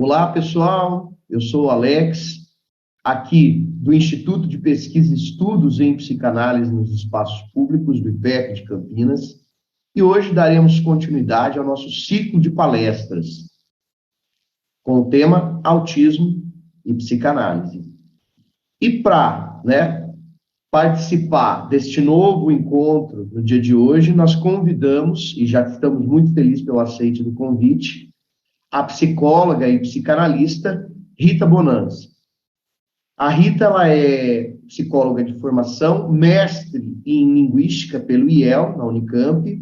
Olá, pessoal. Eu sou o Alex, aqui do Instituto de Pesquisa e Estudos em Psicanálise nos Espaços Públicos do IPEP de Campinas, e hoje daremos continuidade ao nosso ciclo de palestras com o tema Autismo e Psicanálise. E para, participar deste novo encontro no dia de hoje, nós convidamos, e já estamos muito felizes pelo aceite do convite, a psicóloga e psicanalista Rita Bonanza. A Rita, ela é psicóloga de formação, mestre em linguística pelo IEL, na Unicamp,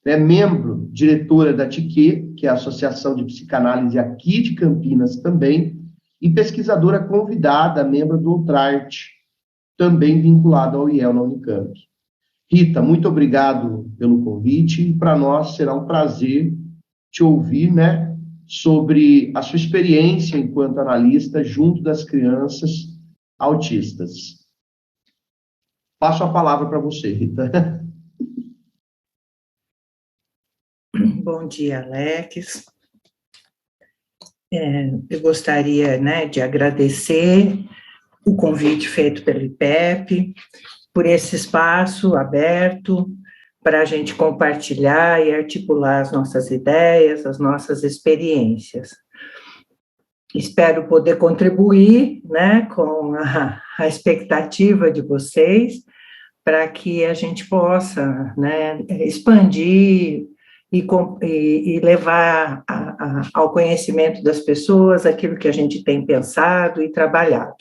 membro, diretora da TIQUE, que é a Associação de Psicanálise aqui de Campinas também, e pesquisadora convidada, membro do Outrart, também vinculado ao IEL na Unicamp. Rita, muito obrigado pelo convite, e para nós será um prazer te ouvir, sobre a sua experiência enquanto analista junto das crianças autistas. Passo a palavra para você, Rita. Bom dia, Alex. Eu gostaria, de agradecer o convite feito pelo IPEP, por esse espaço aberto para a gente compartilhar e articular as nossas ideias, as nossas experiências. Espero poder contribuir, com a expectativa de vocês, para que a gente possa, expandir e levar ao conhecimento das pessoas aquilo que a gente tem pensado e trabalhado.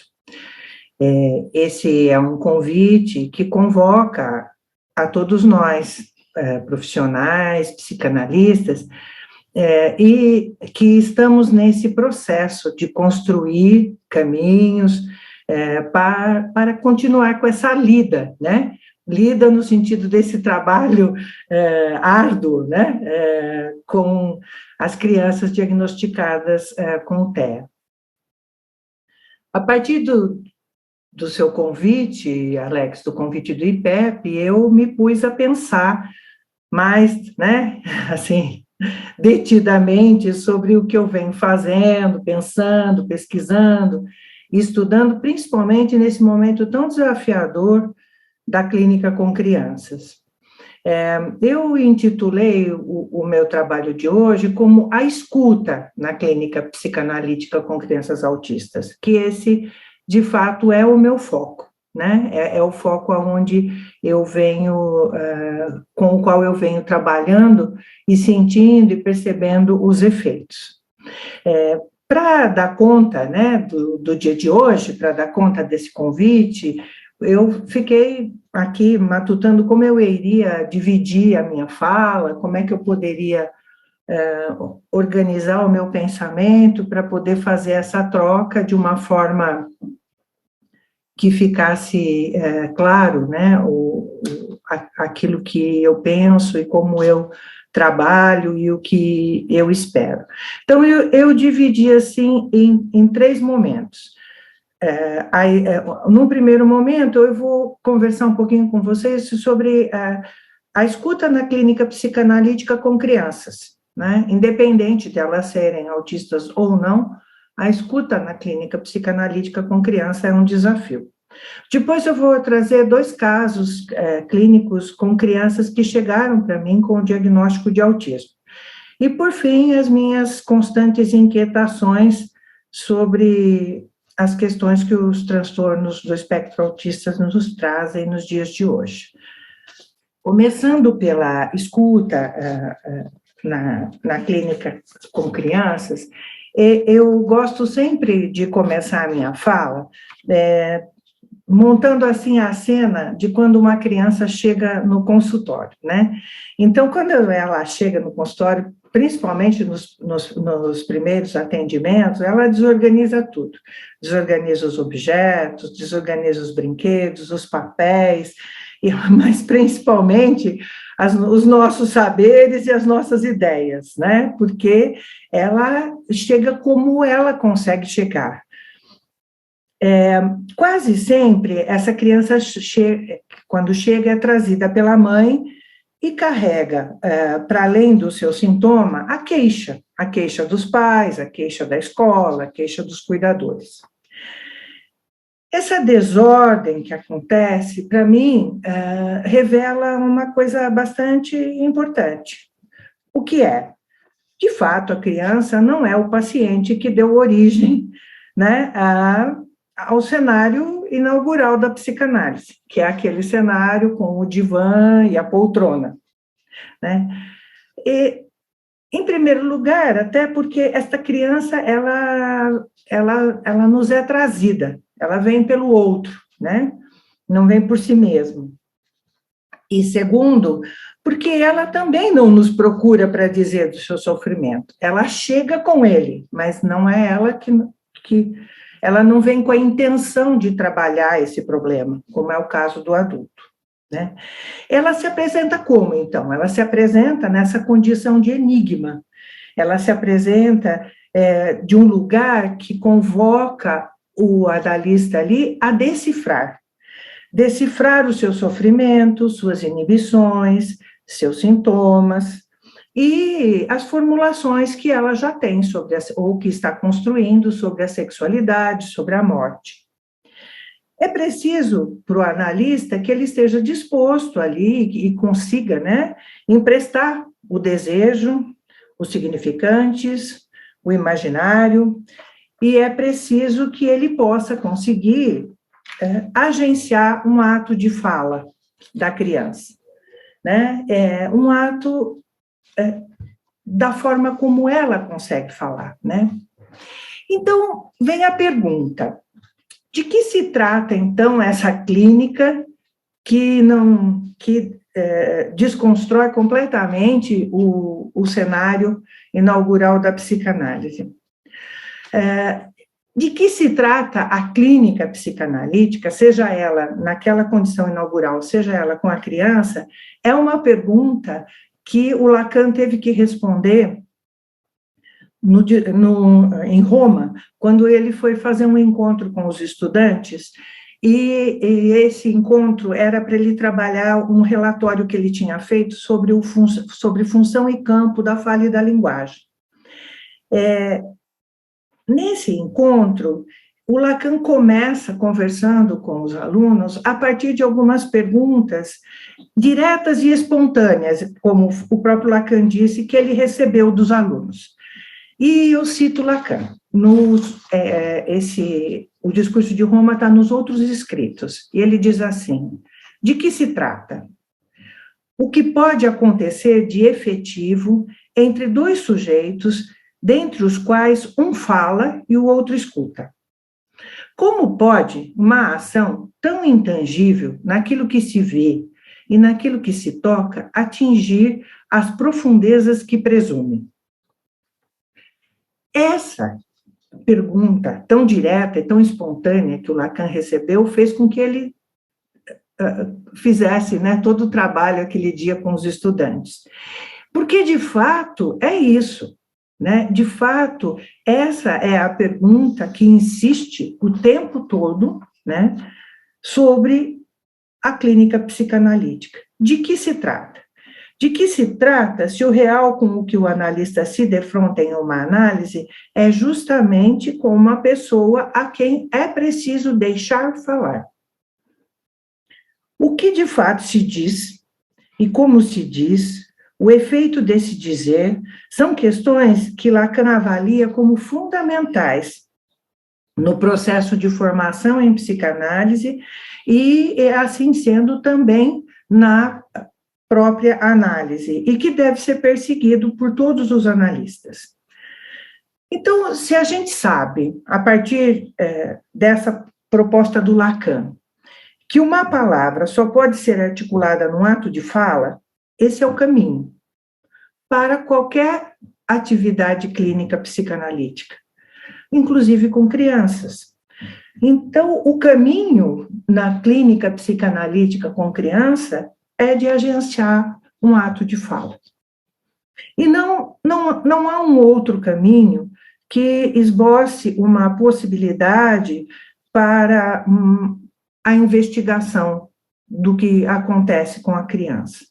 Esse é um convite que convoca a todos nós, profissionais, psicanalistas, e que estamos nesse processo de construir caminhos para continuar com essa lida, lida no sentido desse trabalho árduo, com as crianças diagnosticadas com TEA. A partir do seu convite, Alex, do convite do IPEP, eu me pus a pensar mais, assim, detidamente sobre o que eu venho fazendo, pensando, pesquisando, estudando, principalmente nesse momento tão desafiador da clínica com crianças. Eu intitulei o meu trabalho de hoje como A Escuta na Clínica Psicanalítica com Crianças Autistas, que esse, de fato, é o meu foco, é o foco onde eu venho, com o qual eu venho trabalhando e sentindo e percebendo os efeitos. Para dar conta, do dia de hoje, para dar conta desse convite, eu fiquei aqui matutando como eu iria dividir a minha fala, como é que eu poderia organizar o meu pensamento para poder fazer essa troca de uma forma que ficasse claro, aquilo que eu penso e como eu trabalho e o que eu espero. Então, eu dividi, assim, em 3 momentos. Num primeiro momento, eu vou conversar um pouquinho com vocês sobre a escuta na clínica psicanalítica com crianças, independente de elas serem autistas ou não, a escuta na clínica psicanalítica com criança é um desafio. Depois eu vou trazer 2 casos clínicos com crianças que chegaram para mim com o diagnóstico de autismo. E, por fim, as minhas constantes inquietações sobre as questões que os transtornos do espectro autista nos trazem nos dias de hoje. Começando pela escuta na clínica com crianças, eu gosto sempre de começar a minha fala montando assim a cena de quando uma criança chega no consultório, Então, quando ela chega no consultório, principalmente nos primeiros atendimentos, ela desorganiza tudo. Desorganiza os objetos, desorganiza os brinquedos, os papéis, mas principalmente os nossos saberes e as nossas ideias, Porque ela chega como ela consegue chegar. Quase sempre, essa criança, quando chega, é trazida pela mãe e carrega, para além do seu sintoma, a queixa dos pais, a queixa da escola, a queixa dos cuidadores. Essa desordem que acontece, para mim, revela uma coisa bastante importante. O que é? De fato, a criança não é o paciente que deu origem, né, ao cenário inaugural da psicanálise, que é aquele cenário com o divã e a poltrona, né? E, em primeiro lugar, até porque esta criança, ela nos é trazida, ela vem pelo outro, né? Não vem por si mesmo. E segundo, porque ela também não nos procura para dizer do seu sofrimento, ela chega com ele, mas não é ela que ela não vem com a intenção de trabalhar esse problema, como é o caso do adulto, né? Ela se apresenta como, então? Ela se apresenta nessa condição de enigma, ela se apresenta de um lugar que convoca o analista ali a decifrar o seu sofrimento, suas inibições, seus sintomas, e as formulações que ela já tem sobre ou que está construindo sobre a sexualidade, sobre a morte. É preciso para o analista que ele esteja disposto ali e consiga, né, emprestar o desejo, os significantes, o imaginário, e é preciso que ele possa conseguir agenciar um ato de fala da criança, né? Um ato da forma como ela consegue falar, né? Então, vem a pergunta, de que se trata, então, essa clínica que desconstrói completamente o cenário inaugural da psicanálise? De que se trata a clínica psicanalítica, seja ela naquela condição inaugural, seja ela com a criança, é uma pergunta que o Lacan teve que responder em Roma, quando ele foi fazer um encontro com os estudantes, e esse encontro era para ele trabalhar um relatório que ele tinha feito sobre função e campo da fala e da linguagem. Nesse encontro, o Lacan começa conversando com os alunos a partir de algumas perguntas diretas e espontâneas, como o próprio Lacan disse, que ele recebeu dos alunos. E eu cito Lacan, o discurso de Roma está nos outros escritos, e ele diz assim, de que se trata? O que pode acontecer de efetivo entre dois sujeitos, dentre os quais um fala e o outro escuta? Como pode uma ação tão intangível naquilo que se vê e naquilo que se toca atingir as profundezas que presume? Essa pergunta tão direta e tão espontânea que o Lacan recebeu fez com que ele fizesse, né, todo o trabalho aquele dia com os estudantes. Porque, de fato, é isso. Né? De fato, essa é a pergunta que insiste o tempo todo, né, sobre a clínica psicanalítica. De que se trata? De que se trata se o real com o que o analista se defronta em uma análise é justamente com uma pessoa a quem é preciso deixar falar. O que de fato se diz e como se diz, o efeito desse dizer, são questões que Lacan avalia como fundamentais no processo de formação em psicanálise e, assim sendo, também na própria análise, e que deve ser perseguido por todos os analistas. Então, se a gente sabe, a partir dessa proposta do Lacan, que uma palavra só pode ser articulada num ato de fala, esse é o caminho para qualquer atividade clínica psicanalítica, inclusive com crianças. Então, o caminho na clínica psicanalítica com criança é de agenciar um ato de fala. E não há um outro caminho que esboce uma possibilidade para a investigação do que acontece com a criança.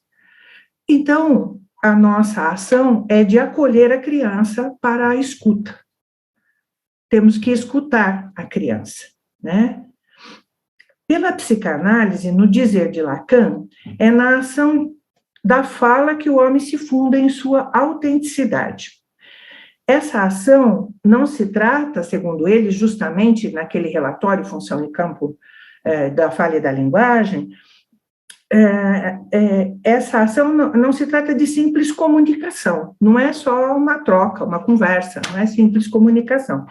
Então, a nossa ação é de acolher a criança para a escuta. Temos que escutar a criança, né? Pela psicanálise, no dizer de Lacan, é na ação da fala que o homem se funda em sua autenticidade. Essa ação não se trata, segundo ele, justamente naquele relatório Função e Campo da Fala e da Linguagem, essa ação não se trata de simples comunicação, não é só uma troca, uma conversa, não é simples comunicação,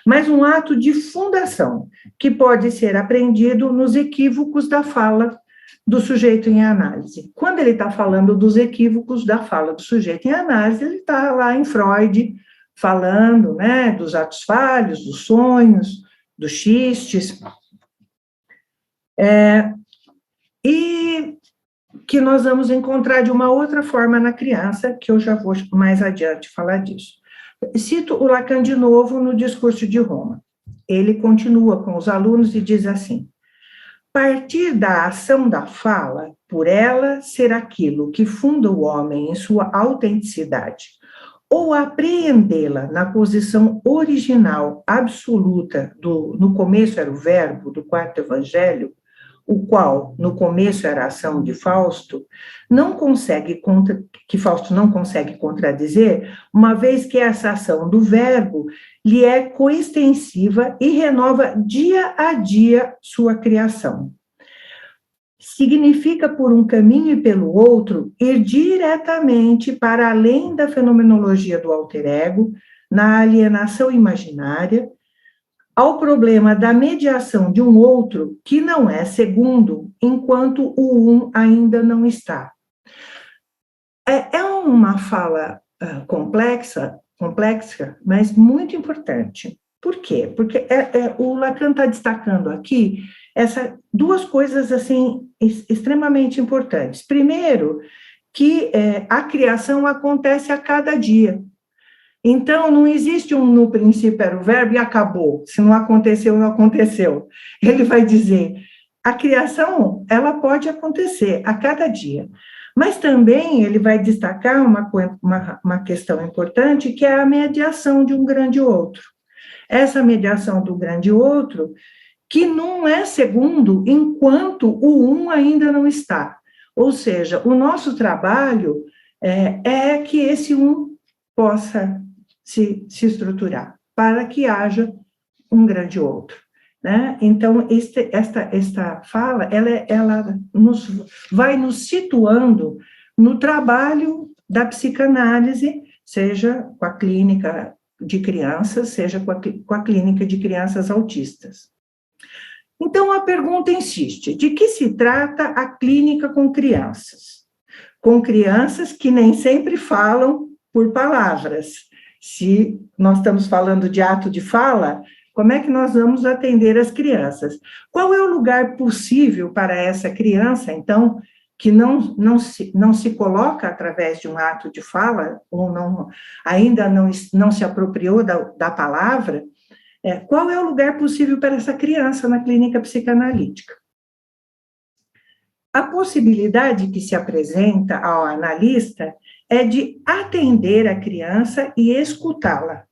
mas um ato de fundação, que pode ser aprendido nos equívocos da fala do sujeito em análise. Quando ele está falando dos equívocos da fala do sujeito em análise, ele está lá em Freud, falando, né, dos atos falhos, dos sonhos, dos xistes, e que nós vamos encontrar de uma outra forma na criança, que eu já vou mais adiante falar disso. Cito o Lacan de novo no discurso de Roma. Ele continua com os alunos e diz assim: partir da ação da fala, por ela ser aquilo que funda o homem em sua autenticidade, ou apreendê-la na posição original, absoluta, no começo era o verbo, do quarto evangelho, o qual, no começo era a ação de Fausto, que Fausto não consegue contradizer, uma vez que essa ação do verbo lhe é coextensiva e renova dia a dia sua criação. Significa, por um caminho e pelo outro, ir diretamente para além da fenomenologia do alter ego, na alienação imaginária, ao problema da mediação de um outro que não é segundo, enquanto o um ainda não está. É uma fala complexa, mas muito importante. Por quê? Porque o Lacan está destacando aqui duas coisas assim extremamente importantes. Primeiro, que a criação acontece a cada dia. Então, não existe no princípio era o verbo e acabou. Se não aconteceu, não aconteceu. Ele vai dizer, a criação, ela pode acontecer a cada dia. Mas também ele vai destacar uma questão importante, que é a mediação de um grande outro. Essa mediação do grande outro, que não é segundo enquanto o um ainda não está. Ou seja, o nosso trabalho é que esse um possa se estruturar, para que haja um grande outro, né? Então, esta fala, ela vai nos situando no trabalho da psicanálise, seja com a clínica de crianças, seja com a clínica de crianças autistas. Então, a pergunta insiste, de que se trata a clínica com crianças? Com crianças que nem sempre falam por palavras. Se nós estamos falando de ato de fala, como é que nós vamos atender as crianças? Qual é o lugar possível para essa criança, então, que não se coloca através de um ato de fala, ou ainda não se apropriou da palavra? Qual é o lugar possível para essa criança na clínica psicanalítica? A possibilidade que se apresenta ao analista é de atender a criança e escutá-la,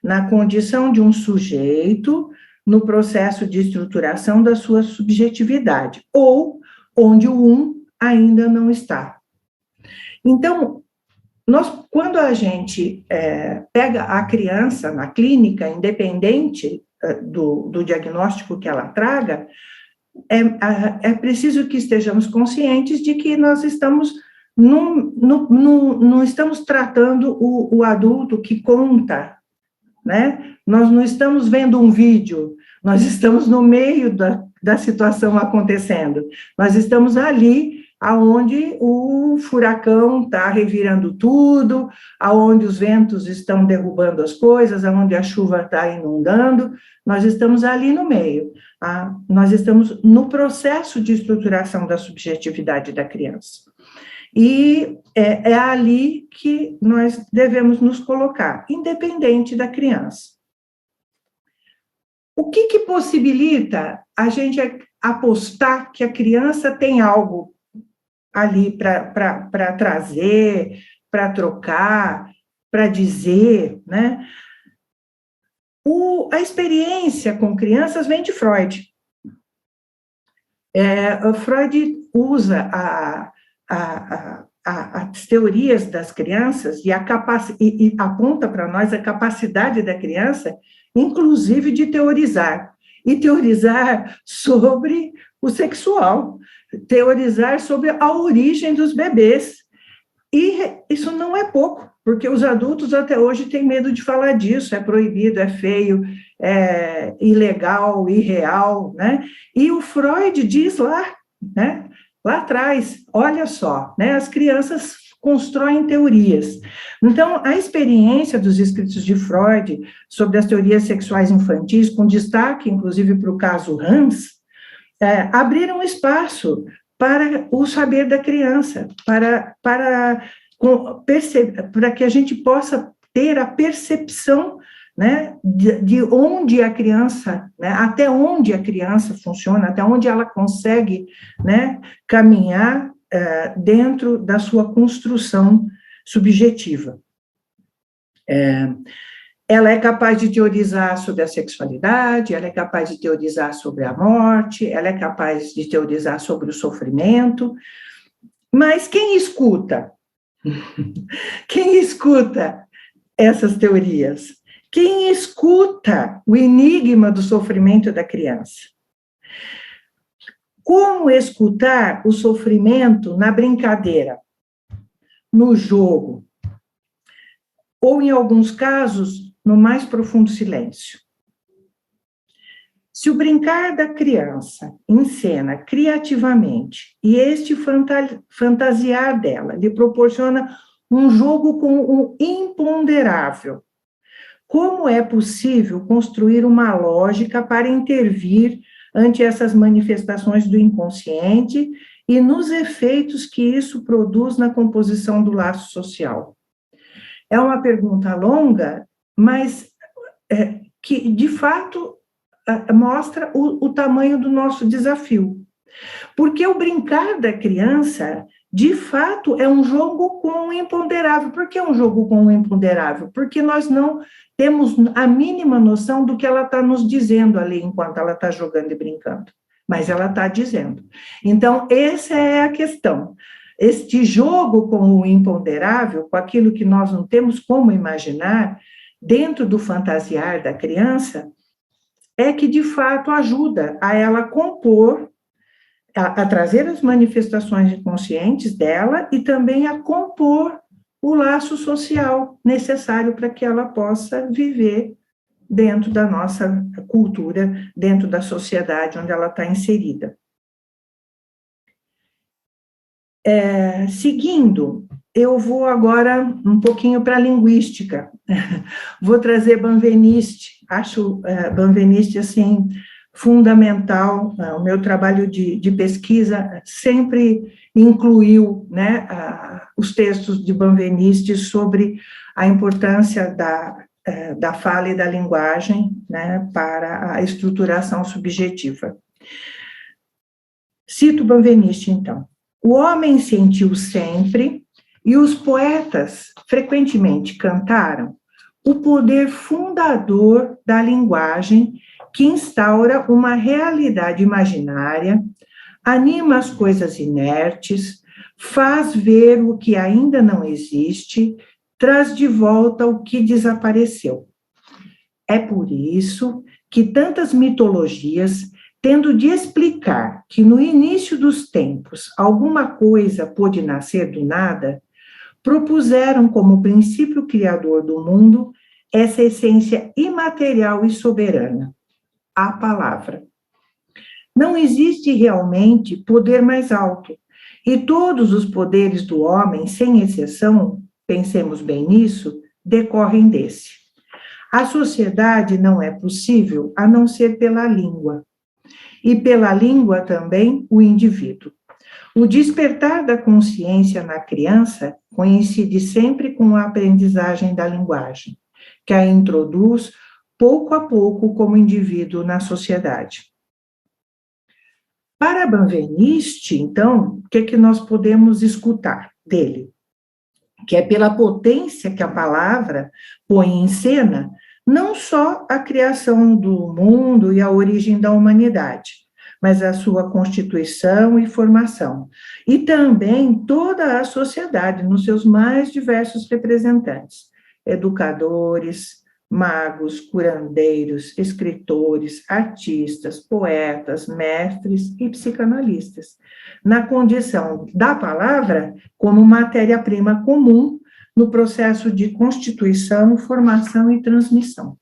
na condição de um sujeito no processo de estruturação da sua subjetividade, ou onde o um ainda não está. Então, quando a gente pega a criança na clínica, independente do diagnóstico que ela traga, é preciso que estejamos conscientes de que nós estamos não estamos tratando o adulto que conta, né? Nós não estamos vendo um vídeo, nós estamos no meio da situação acontecendo, nós estamos ali aonde o furacão está revirando tudo, aonde os ventos estão derrubando as coisas, aonde a chuva está inundando, nós estamos ali no meio, nós estamos no processo de estruturação da subjetividade da criança. E é ali que nós devemos nos colocar, independente da criança. O que possibilita a gente apostar que a criança tem algo ali para trazer, para trocar, para dizer, né? A experiência com crianças vem de Freud. Freud usa as teorias das crianças e aponta para nós a capacidade da criança, inclusive de teorizar. E teorizar sobre o sexual, teorizar sobre a origem dos bebês. E isso não é pouco, porque os adultos até hoje têm medo de falar disso, é proibido, é feio, é ilegal, irreal, né? E o Freud diz lá, né? Lá atrás, olha só, né? As crianças constroem teorias. Então, a experiência dos escritos de Freud sobre as teorias sexuais infantis, com destaque, inclusive, para o caso Hans, abriram espaço para o saber da criança, para que a gente possa ter a percepção, né, de onde a criança, né, até onde a criança funciona, até onde ela consegue, né, caminhar dentro da sua construção subjetiva. Ela é capaz de teorizar sobre a sexualidade, ela é capaz de teorizar sobre a morte, ela é capaz de teorizar sobre o sofrimento, mas quem escuta? Quem escuta essas teorias? Quem escuta o enigma do sofrimento da criança? Como escutar o sofrimento na brincadeira, no jogo, ou, em alguns casos, no mais profundo silêncio? Se o brincar da criança encena criativamente e este fantasiar dela lhe proporciona um jogo com o imponderável, como é possível construir uma lógica para intervir ante essas manifestações do inconsciente e nos efeitos que isso produz na composição do laço social? É uma pergunta longa, mas que, de fato, mostra o tamanho do nosso desafio. Porque o brincar da criança, de fato, é um jogo com o imponderável. Por que é um jogo com o imponderável? Porque nós não temos a mínima noção do que ela está nos dizendo ali enquanto ela está jogando e brincando. Mas ela está dizendo. Então, essa é a questão. Este jogo com o imponderável, com aquilo que nós não temos como imaginar, dentro do fantasiar da criança, é que, de fato, ajuda a ela compor, a trazer as manifestações inconscientes dela e também a compor o laço social necessário para que ela possa viver dentro da nossa cultura, dentro da sociedade onde ela está inserida. Seguindo, eu vou agora um pouquinho para a linguística. Vou trazer Benveniste. Acho Benveniste, assim, fundamental. O meu trabalho de pesquisa sempre incluiu, né, os textos de Benveniste sobre a importância da fala e da linguagem, né, para a estruturação subjetiva. Cito Benveniste, então. O homem sentiu sempre, e os poetas frequentemente cantaram, o poder fundador da linguagem que instaura uma realidade imaginária, anima as coisas inertes, faz ver o que ainda não existe, traz de volta o que desapareceu. É por isso que tantas mitologias, tendo de explicar que no início dos tempos alguma coisa pôde nascer do nada, propuseram como princípio criador do mundo essa essência imaterial e soberana, a palavra. Não existe realmente poder mais alto, e todos os poderes do homem, sem exceção, pensemos bem nisso, decorrem desse. A sociedade não é possível a não ser pela língua, e pela língua também o indivíduo. O despertar da consciência na criança coincide sempre com a aprendizagem da linguagem, que a introduz pouco a pouco como indivíduo na sociedade. Para Benveniste, então, o que é que nós podemos escutar dele? Que é pela potência que a palavra põe em cena, não só a criação do mundo e a origem da humanidade, mas a sua constituição e formação, e também toda a sociedade, nos seus mais diversos representantes, educadores, magos, curandeiros, escritores, artistas, poetas, mestres e psicanalistas, na condição da palavra como matéria-prima comum no processo de constituição, formação e transmissão.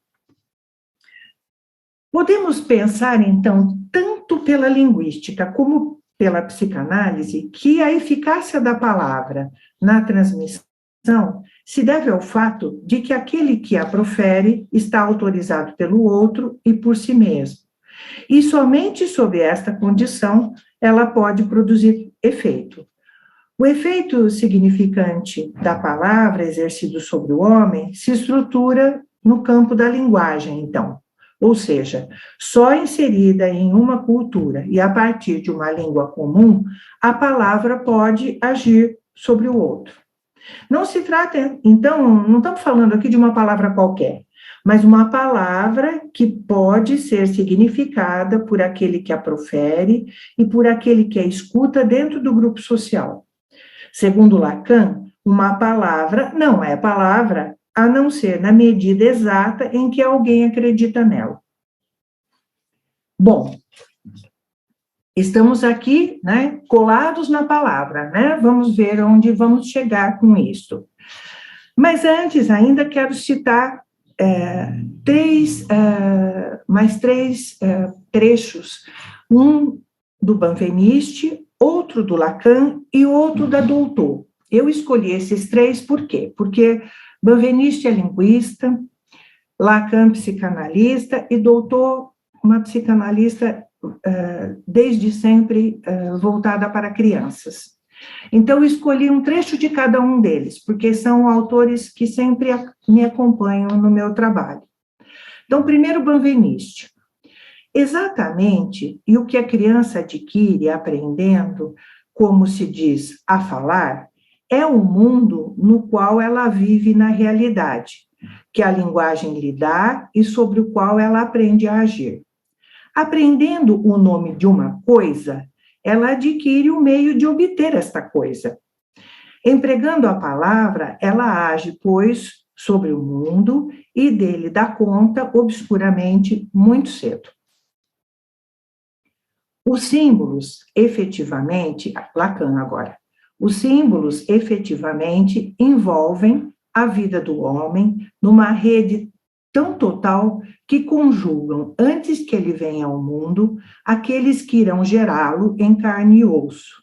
Podemos pensar, então, tanto pela linguística como pela psicanálise, que a eficácia da palavra na transmissão se deve ao fato de que aquele que a profere está autorizado pelo outro e por si mesmo. E somente sob esta condição ela pode produzir efeito. O efeito significante da palavra exercido sobre o homem se estrutura no campo da linguagem, então. Ou seja, só inserida em uma cultura e a partir de uma língua comum, a palavra pode agir sobre o outro. Não se trata, então, não estamos falando aqui de uma palavra qualquer, mas uma palavra que pode ser significada por aquele que a profere e por aquele que a escuta dentro do grupo social. Segundo Lacan, uma palavra não é palavra a não ser na medida exata em que alguém acredita nela. Bom, estamos aqui, né, colados na palavra, né? Vamos ver onde vamos chegar com isso. Mas antes ainda quero citar mais três trechos, um do Benveniste, outro do Lacan e outro da Doutor. Eu escolhi esses três por quê? Porque Benveniste é linguista, Lacan psicanalista e Doutor uma psicanalista desde sempre voltada para crianças. Então, escolhi um trecho de cada um deles, porque são autores que sempre me acompanham no meu trabalho. Então, primeiro, Benveniste. Exatamente, e o que a criança adquire aprendendo, como se diz, a falar, é o mundo no qual ela vive na realidade, que a linguagem lhe dá e sobre o qual ela aprende a agir. Aprendendo o nome de uma coisa, ela adquire o meio de obter esta coisa. Empregando a palavra, ela age, pois, sobre o mundo e dele dá conta obscuramente muito cedo. Os símbolos, efetivamente, Lacan agora, os símbolos efetivamente envolvem a vida do homem numa rede tão total que conjugam, antes que ele venha ao mundo, aqueles que irão gerá-lo em carne e osso.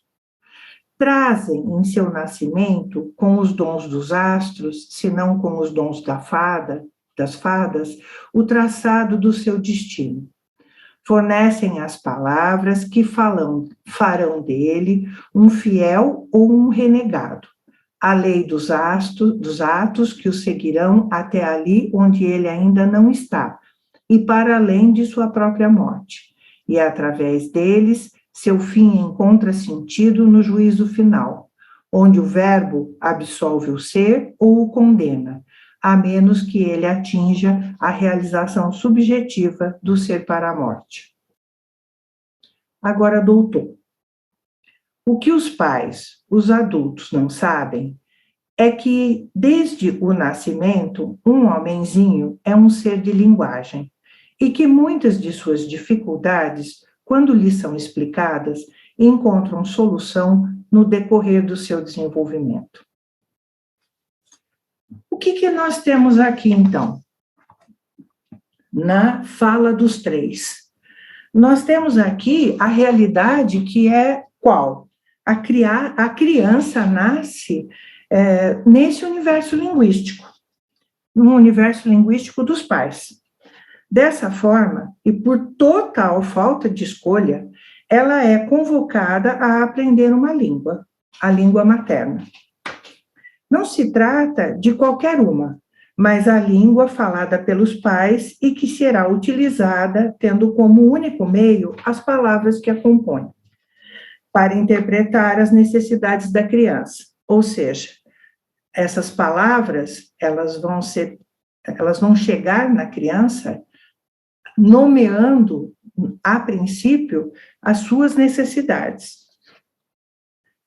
Trazem em seu nascimento, com os dons dos astros, se não com os dons das fadas, o traçado do seu destino. Fornecem as palavras que farão dele um fiel ou um renegado, a lei dos atos que o seguirão até ali onde ele ainda não está, e para além de sua própria morte. E através deles, seu fim encontra sentido no juízo final, onde o verbo absolve o ser ou o condena, a menos que ele atinja a realização subjetiva do ser para a morte. Agora, Doutor. O que os pais, os adultos, não sabem é que, desde o nascimento, um homenzinho é um ser de linguagem e que muitas de suas dificuldades, quando lhes são explicadas, encontram solução no decorrer do seu desenvolvimento. O que nós temos aqui, então? Na fala dos três. Nós temos aqui a realidade que é qual? A criança nasce nesse universo linguístico, no universo linguístico dos pais. Dessa forma, e por total falta de escolha, ela é convocada a aprender uma língua, a língua materna. Não se trata de qualquer uma, mas a língua falada pelos pais e que será utilizada tendo como único meio as palavras que a compõem. para interpretar as necessidades da criança. Ou seja, essas palavras, elas vão chegar na criança nomeando, a princípio, as suas necessidades.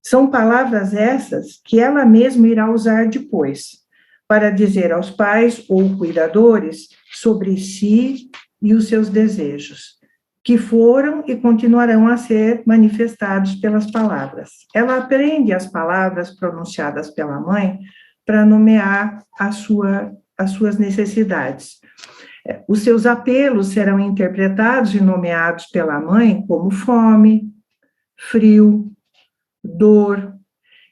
São palavras essas que ela mesma irá usar depois, para dizer aos pais ou cuidadores sobre si e os seus desejos, que foram e continuarão a ser manifestados pelas palavras. Ela aprende as palavras pronunciadas pela mãe para nomear as suas necessidades. Os seus apelos serão interpretados e nomeados pela mãe como fome, frio, dor,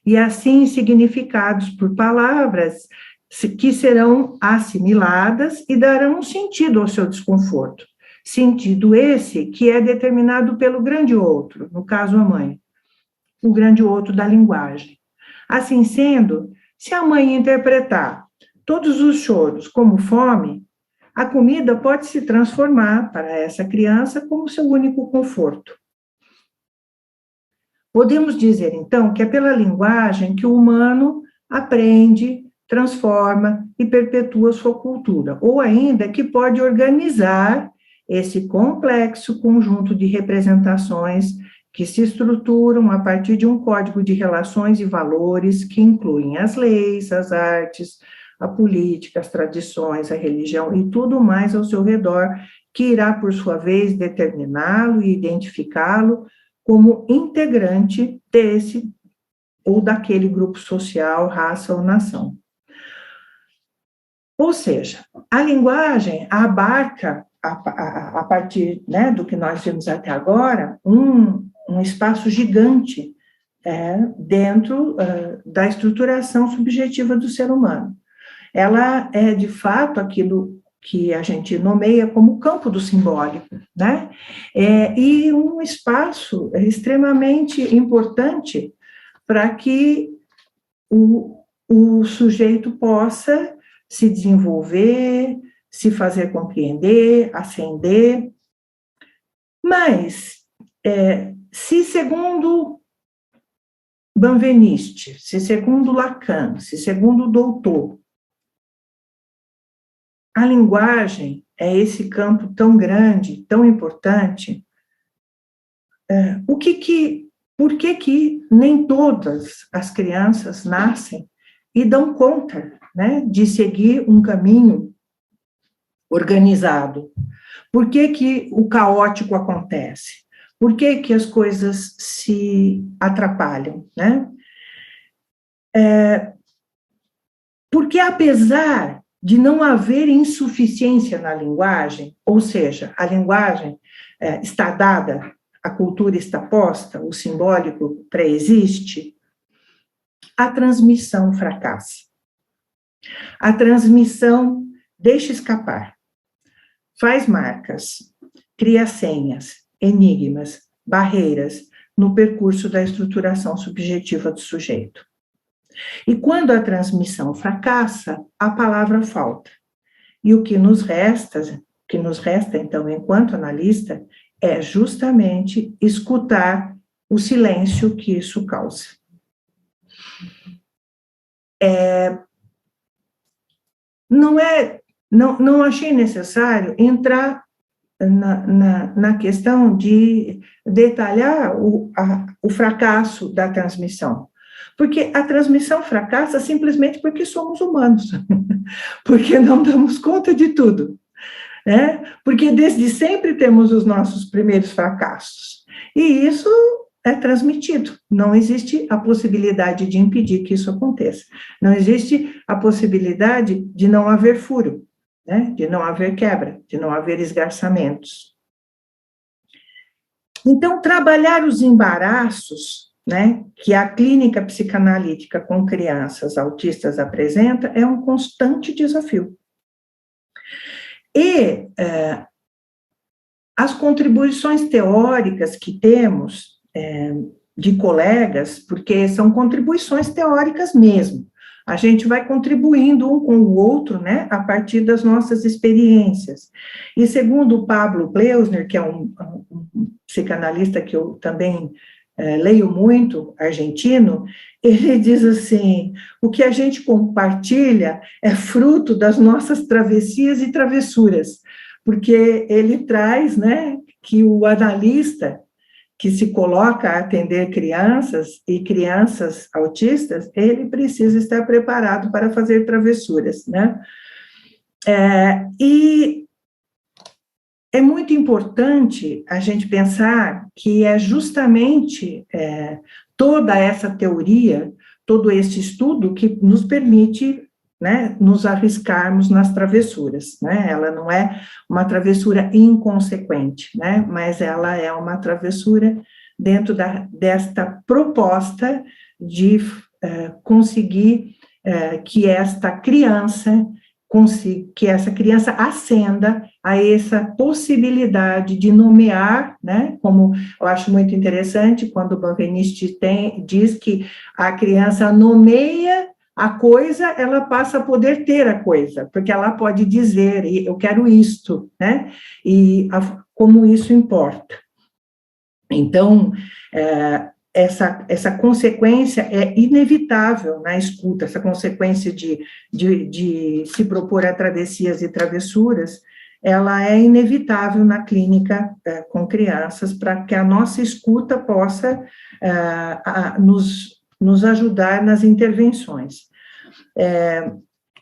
e assim significados por palavras que serão assimiladas e darão um sentido ao seu desconforto. Sentido esse que é determinado pelo grande outro, no caso a mãe, o grande outro da linguagem. Assim sendo, se a mãe interpretar todos os choros como fome, a comida pode se transformar para essa criança como seu único conforto. Podemos dizer, então, que é pela linguagem que o humano aprende, transforma e perpetua sua cultura, ou ainda que pode organizar esse complexo conjunto de representações que se estruturam a partir de um código de relações e valores que incluem as leis, as artes, a política, as tradições, a religião e tudo mais ao seu redor, que irá, por sua vez, determiná-lo e identificá-lo como integrante desse ou daquele grupo social, raça ou nação. Ou seja, a linguagem abarca, a partir, né, do que nós vimos até agora, um espaço gigante dentro da estruturação subjetiva do ser humano. Ela é, de fato, aquilo que a gente nomeia como campo do simbólico, né? E um espaço extremamente importante para que o sujeito possa se desenvolver, se fazer compreender, ascender. Mas, se segundo Benveniste, se segundo Lacan, se segundo o doutor, a linguagem é esse campo tão grande, tão importante, por que nem todas as crianças nascem e dão conta, né, de seguir um caminho organizado? Por que o caótico acontece? Por que as coisas se atrapalham, né? Porque apesar de não haver insuficiência na linguagem, ou seja, a linguagem está dada, a cultura está posta, o simbólico pré-existe, a transmissão fracassa. A transmissão deixa escapar, faz marcas, cria senhas, enigmas, barreiras no percurso da estruturação subjetiva do sujeito. E quando a transmissão fracassa, a palavra falta. E o que nos resta, então, enquanto analista, é justamente escutar o silêncio que isso causa. Não achei necessário entrar na questão de detalhar o fracasso da transmissão. Porque a transmissão fracassa simplesmente porque somos humanos, porque não damos conta de tudo, né? Porque desde sempre temos os nossos primeiros fracassos, e isso é transmitido, não existe a possibilidade de impedir que isso aconteça, não existe a possibilidade de não haver furo, né? De não haver quebra, de não haver esgarçamentos. Então, trabalhar os embaraços, né, que a clínica psicanalítica com crianças autistas apresenta, é um constante desafio. E as contribuições teóricas que temos de colegas, porque são contribuições teóricas mesmo, a gente vai contribuindo um com o outro, né, a partir das nossas experiências. E segundo o Pablo Bleusner, que é um psicanalista que eu também leio muito argentino, ele diz assim: o que a gente compartilha é fruto das nossas travessias e travessuras, porque ele traz, né, que o analista que se coloca a atender crianças e crianças autistas, ele precisa estar preparado para fazer travessuras, né? E é muito importante a gente pensar que é justamente toda essa teoria, todo esse estudo que nos permite, né, nos arriscarmos nas travessuras, né? Ela não é uma travessura inconsequente, né, mas ela é uma travessura dentro desta proposta de conseguir que essa criança ascenda a essa possibilidade de nomear, né, como eu acho muito interessante, quando o Benveniste diz que a criança nomeia a coisa, ela passa a poder ter a coisa, porque ela pode dizer, eu quero isto, né, e como isso importa. Então, essa consequência é inevitável na escuta, essa consequência de se propor a travessias e travessuras, ela é inevitável na clínica com crianças, para que a nossa escuta possa nos ajudar nas intervenções.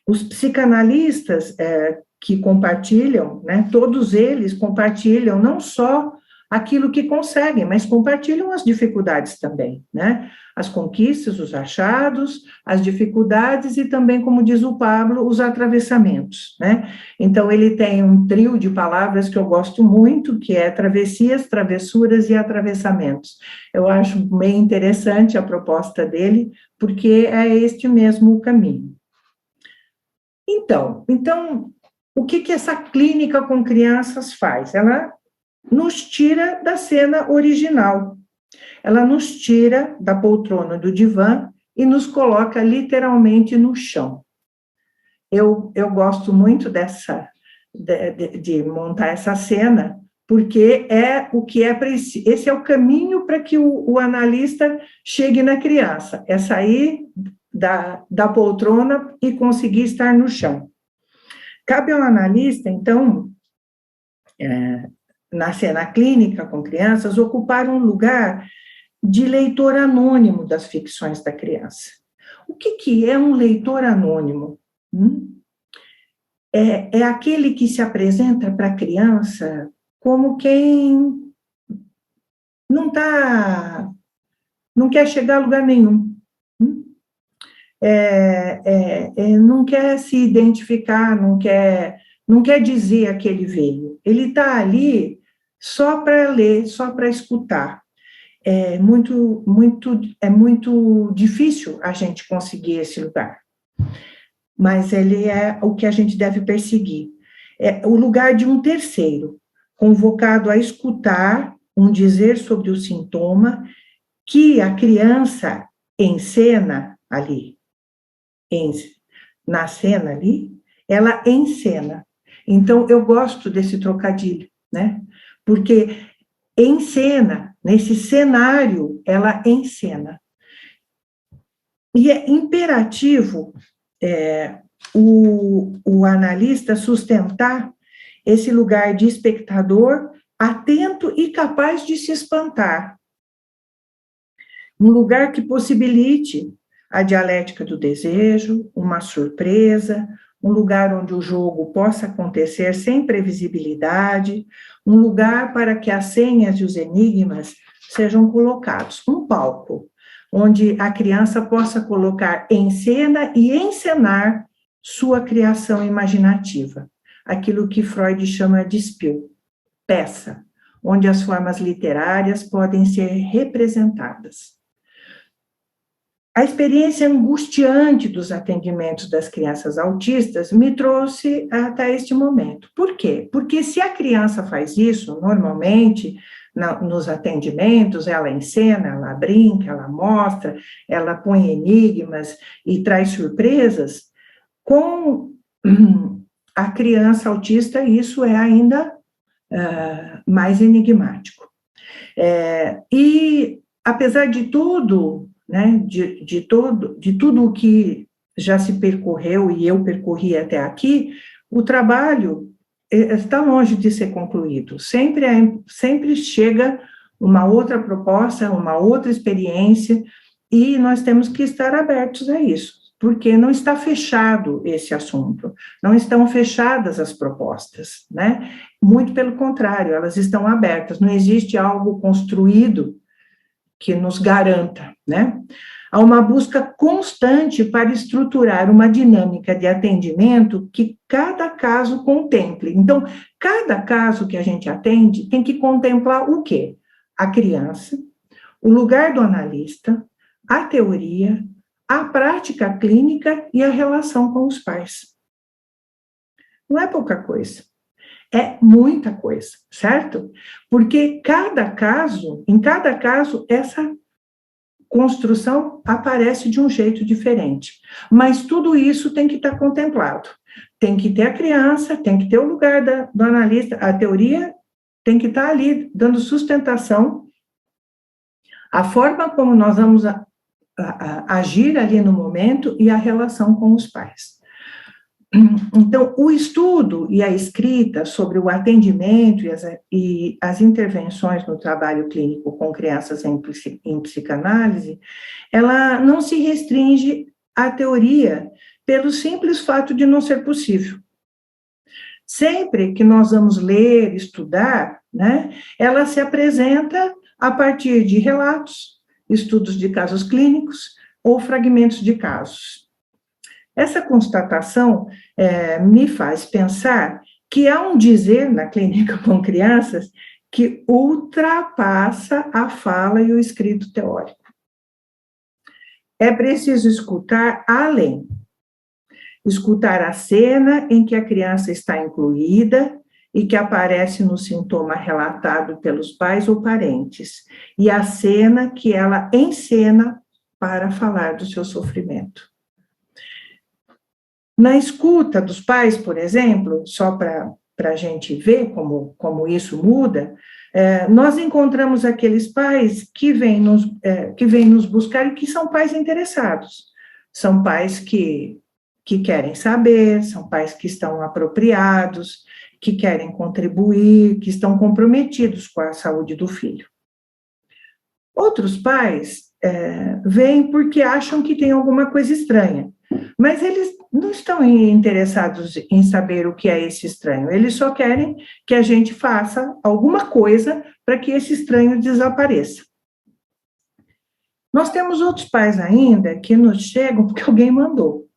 Os psicanalistas que compartilham, né, todos eles compartilham não só aquilo que conseguem, mas compartilham as dificuldades também, né? As conquistas, os achados, as dificuldades e também, como diz o Pablo, os atravessamentos, né? Então, ele tem um trio de palavras que eu gosto muito, que é travessias, travessuras e atravessamentos. Eu acho bem interessante a proposta dele, porque é este mesmo caminho. Então, o que essa clínica com crianças faz? Ela nos tira da cena original, ela nos tira da poltrona do divã e nos coloca literalmente no chão. Eu gosto muito de montar essa cena, porque é o que é preciso, esse é o caminho para que o analista chegue na criança, é sair da poltrona e conseguir estar no chão. Cabe ao analista, então, na cena clínica com crianças, ocupar um lugar de leitor anônimo das ficções da criança. O que é um leitor anônimo? É aquele que se apresenta para a criança como quem não quer chegar a lugar nenhum. Não quer se identificar, não quer dizer a que ele veio. Ele está ali só para ler, só para escutar. É muito difícil a gente conseguir esse lugar, mas ele é o que a gente deve perseguir. É o lugar de um terceiro, convocado a escutar um dizer sobre o sintoma que a criança encena ali. Na cena ali, ela encena. Então, eu gosto desse trocadilho, né? Porque encena, nesse cenário, ela encena. E é imperativo o analista sustentar esse lugar de espectador atento e capaz de se espantar. Um lugar que possibilite a dialética do desejo, uma surpresa, um lugar onde o jogo possa acontecer sem previsibilidade, um lugar para que as senhas e os enigmas sejam colocados, um palco, onde a criança possa colocar em cena e encenar sua criação imaginativa, aquilo que Freud chama de Spiel, peça, onde as formas literárias podem ser representadas. A experiência angustiante dos atendimentos das crianças autistas me trouxe até este momento. Por quê? Porque se a criança faz isso, normalmente, nos atendimentos, ela encena, ela brinca, ela mostra, ela põe enigmas e traz surpresas, com a criança autista isso é ainda mais enigmático. E apesar de tudo, né, de tudo o que já se percorreu e eu percorri até aqui, o trabalho está longe de ser concluído. Sempre chega uma outra proposta, uma outra experiência, e nós temos que estar abertos a isso, porque não está fechado esse assunto, não estão fechadas as propostas, né? Muito pelo contrário, elas estão abertas, não existe algo construído que nos garanta, né? Há uma busca constante para estruturar uma dinâmica de atendimento que cada caso contemple. Então, cada caso que a gente atende tem que contemplar o quê? A criança, o lugar do analista, a teoria, a prática clínica e a relação com os pais. Não é pouca coisa. É muita coisa, certo? Porque em cada caso, essa construção aparece de um jeito diferente. Mas tudo isso tem que estar contemplado. Tem que ter a criança, tem que ter o lugar do analista, a teoria tem que estar ali dando sustentação, a forma como nós vamos agir ali no momento e a relação com os pais. Então, o estudo e a escrita sobre o atendimento e as intervenções no trabalho clínico com crianças em psicanálise, ela não se restringe à teoria pelo simples fato de não ser possível. Sempre que nós vamos ler, estudar, né, ela se apresenta a partir de relatos, estudos de casos clínicos ou fragmentos de casos. Essa constatação me faz pensar que há um dizer na clínica com crianças que ultrapassa a fala e o escrito teórico. É preciso escutar além. Escutar a cena em que a criança está incluída e que aparece no sintoma relatado pelos pais ou parentes, e a cena que ela encena para falar do seu sofrimento. Na escuta dos pais, por exemplo, só para a gente ver como isso muda, nós encontramos aqueles pais que vêm nos buscar e que são pais interessados. São pais que querem saber, são pais que estão apropriados, que querem contribuir, que estão comprometidos com a saúde do filho. Outros pais vêm porque acham que tem alguma coisa estranha, mas eles não estão interessados em saber o que é esse estranho, eles só querem que a gente faça alguma coisa para que esse estranho desapareça. Nós temos outros pais ainda que nos chegam porque alguém mandou.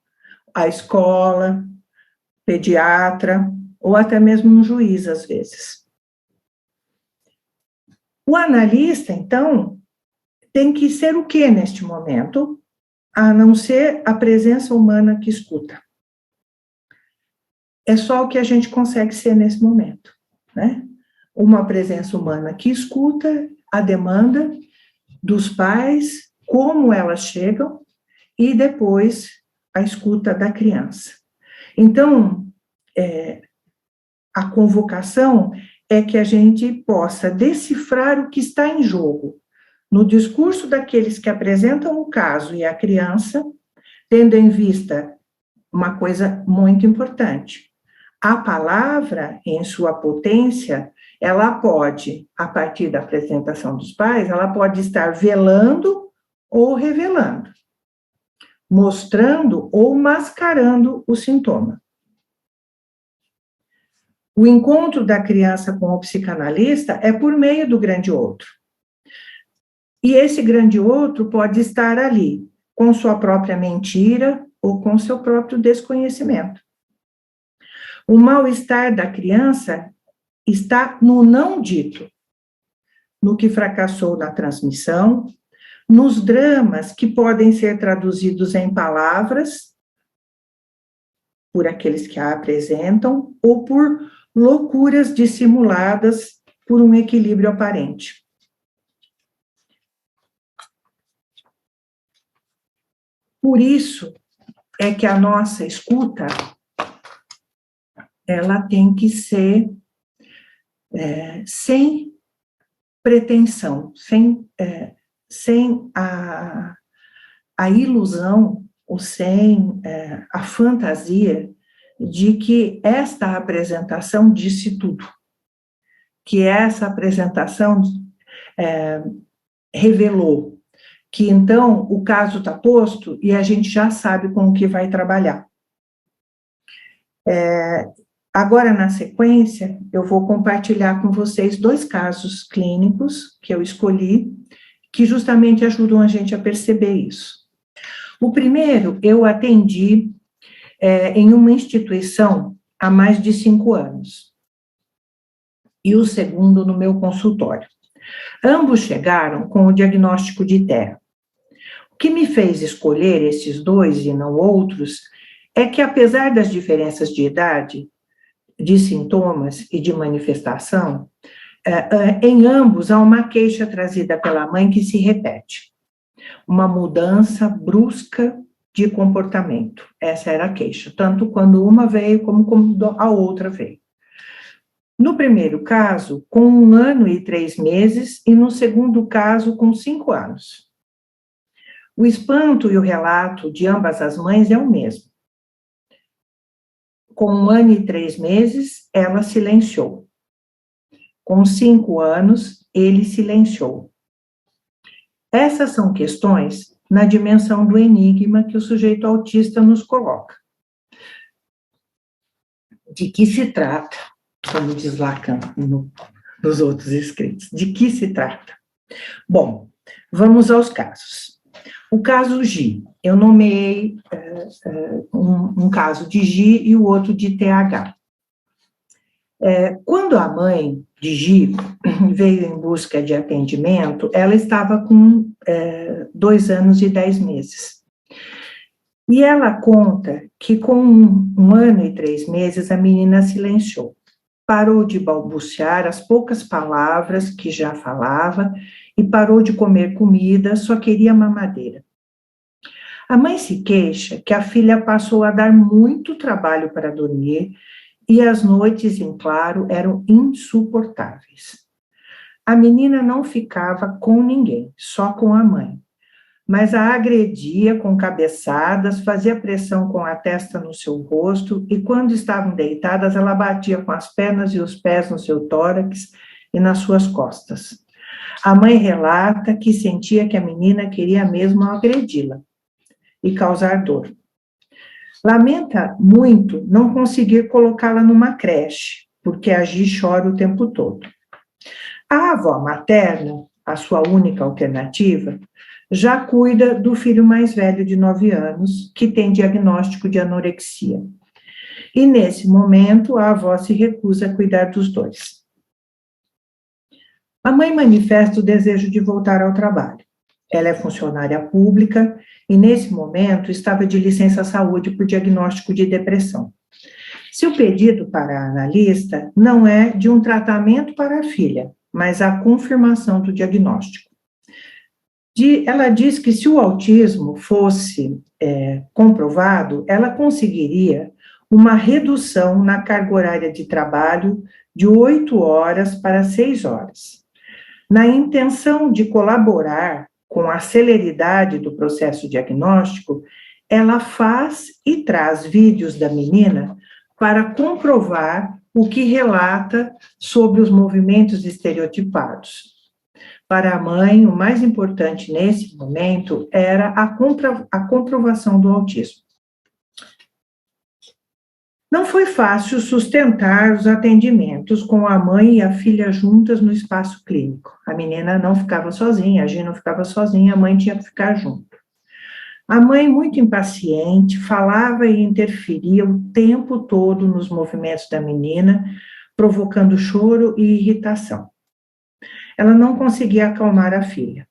A escola, pediatra, ou até mesmo um juiz, às vezes. O analista, então, tem que ser o quê neste momento, a não ser a presença humana que escuta. É só o que a gente consegue ser nesse momento, né? Uma presença humana que escuta a demanda dos pais, como elas chegam, e depois a escuta da criança. Então, a convocação é que a gente possa decifrar o que está em jogo no discurso daqueles que apresentam o caso e a criança, tendo em vista uma coisa muito importante. A palavra, em sua potência, ela pode, a partir da apresentação dos pais, ela pode estar velando ou revelando, mostrando ou mascarando o sintoma. O encontro da criança com o psicanalista é por meio do grande outro. E esse grande outro pode estar ali, com sua própria mentira ou com seu próprio desconhecimento. O mal-estar da criança está no não dito, no que fracassou na transmissão, nos dramas que podem ser traduzidos em palavras, por aqueles que a apresentam, ou por loucuras dissimuladas por um equilíbrio aparente. Por isso é que a nossa escuta, ela tem que ser sem pretensão, sem sem a ilusão ou sem a fantasia de que esta apresentação disse tudo, que essa apresentação revelou que, então, o caso está posto e a gente já sabe com o que vai trabalhar. Agora, na sequência, eu vou compartilhar com vocês 2 casos clínicos que eu escolhi, que justamente ajudam a gente a perceber isso. O primeiro, eu atendi em uma instituição há mais de 5 anos. E o segundo, no meu consultório. Ambos chegaram com o diagnóstico de TEA. O que me fez escolher esses 2 e não outros é que, apesar das diferenças de idade, de sintomas e de manifestação, em ambos há uma queixa trazida pela mãe que se repete. Uma mudança brusca de comportamento. Essa era a queixa, tanto quando uma veio como quando a outra veio. No primeiro caso, com 1 ano e 3 meses, e no segundo caso, com 5 anos. O espanto e o relato de ambas as mães é o mesmo. Com 1 ano e 3 meses, ela silenciou. Com 5 anos, ele silenciou. Essas são questões na dimensão do enigma que o sujeito autista nos coloca. De que se trata, como diz Lacan nos outros escritos, de que se trata? Bom, vamos aos casos. O caso Gi, eu nomeei um caso de Gi e o outro de TH. Quando a mãe de Gi veio em busca de atendimento, ela estava com 2 anos e 10 meses. E ela conta que com 1 ano e 3 meses a menina silenciou. Parou de balbuciar as poucas palavras que já falava e parou de comer comida, só queria mamadeira. A mãe se queixa que a filha passou a dar muito trabalho para dormir e as noites em claro eram insuportáveis. A menina não ficava com ninguém, só com a mãe, mas a agredia com cabeçadas, fazia pressão com a testa no seu rosto e quando estavam deitadas ela batia com as pernas e os pés no seu tórax e nas suas costas. A mãe relata que sentia que a menina queria mesmo agredi-la e causar dor. Lamenta muito não conseguir colocá-la numa creche, porque a Gi chora o tempo todo. A avó materna, a sua única alternativa, já cuida do filho mais velho de 9 anos, que tem diagnóstico de anorexia. E, nesse momento, a avó se recusa a cuidar dos 2. A mãe manifesta o desejo de voltar ao trabalho. Ela é funcionária pública e, nesse momento, estava de licença-saúde por diagnóstico de depressão. Seu pedido para a analista não é de um tratamento para a filha, mas a confirmação do diagnóstico. Ela diz que se o autismo fosse comprovado, ela conseguiria uma redução na carga horária de trabalho de 8 horas para 6 horas. Na intenção de colaborar com a celeridade do processo diagnóstico, ela faz e traz vídeos da menina para comprovar o que relata sobre os movimentos estereotipados. Para a mãe, o mais importante nesse momento era a comprovação do autismo. Não foi fácil sustentar os atendimentos com a mãe e a filha juntas no espaço clínico. A menina não ficava sozinha, a Gi não ficava sozinha, a mãe tinha que ficar junto. A mãe, muito impaciente, falava e interferia o tempo todo nos movimentos da menina, provocando choro e irritação. Ela não conseguia acalmar a filha.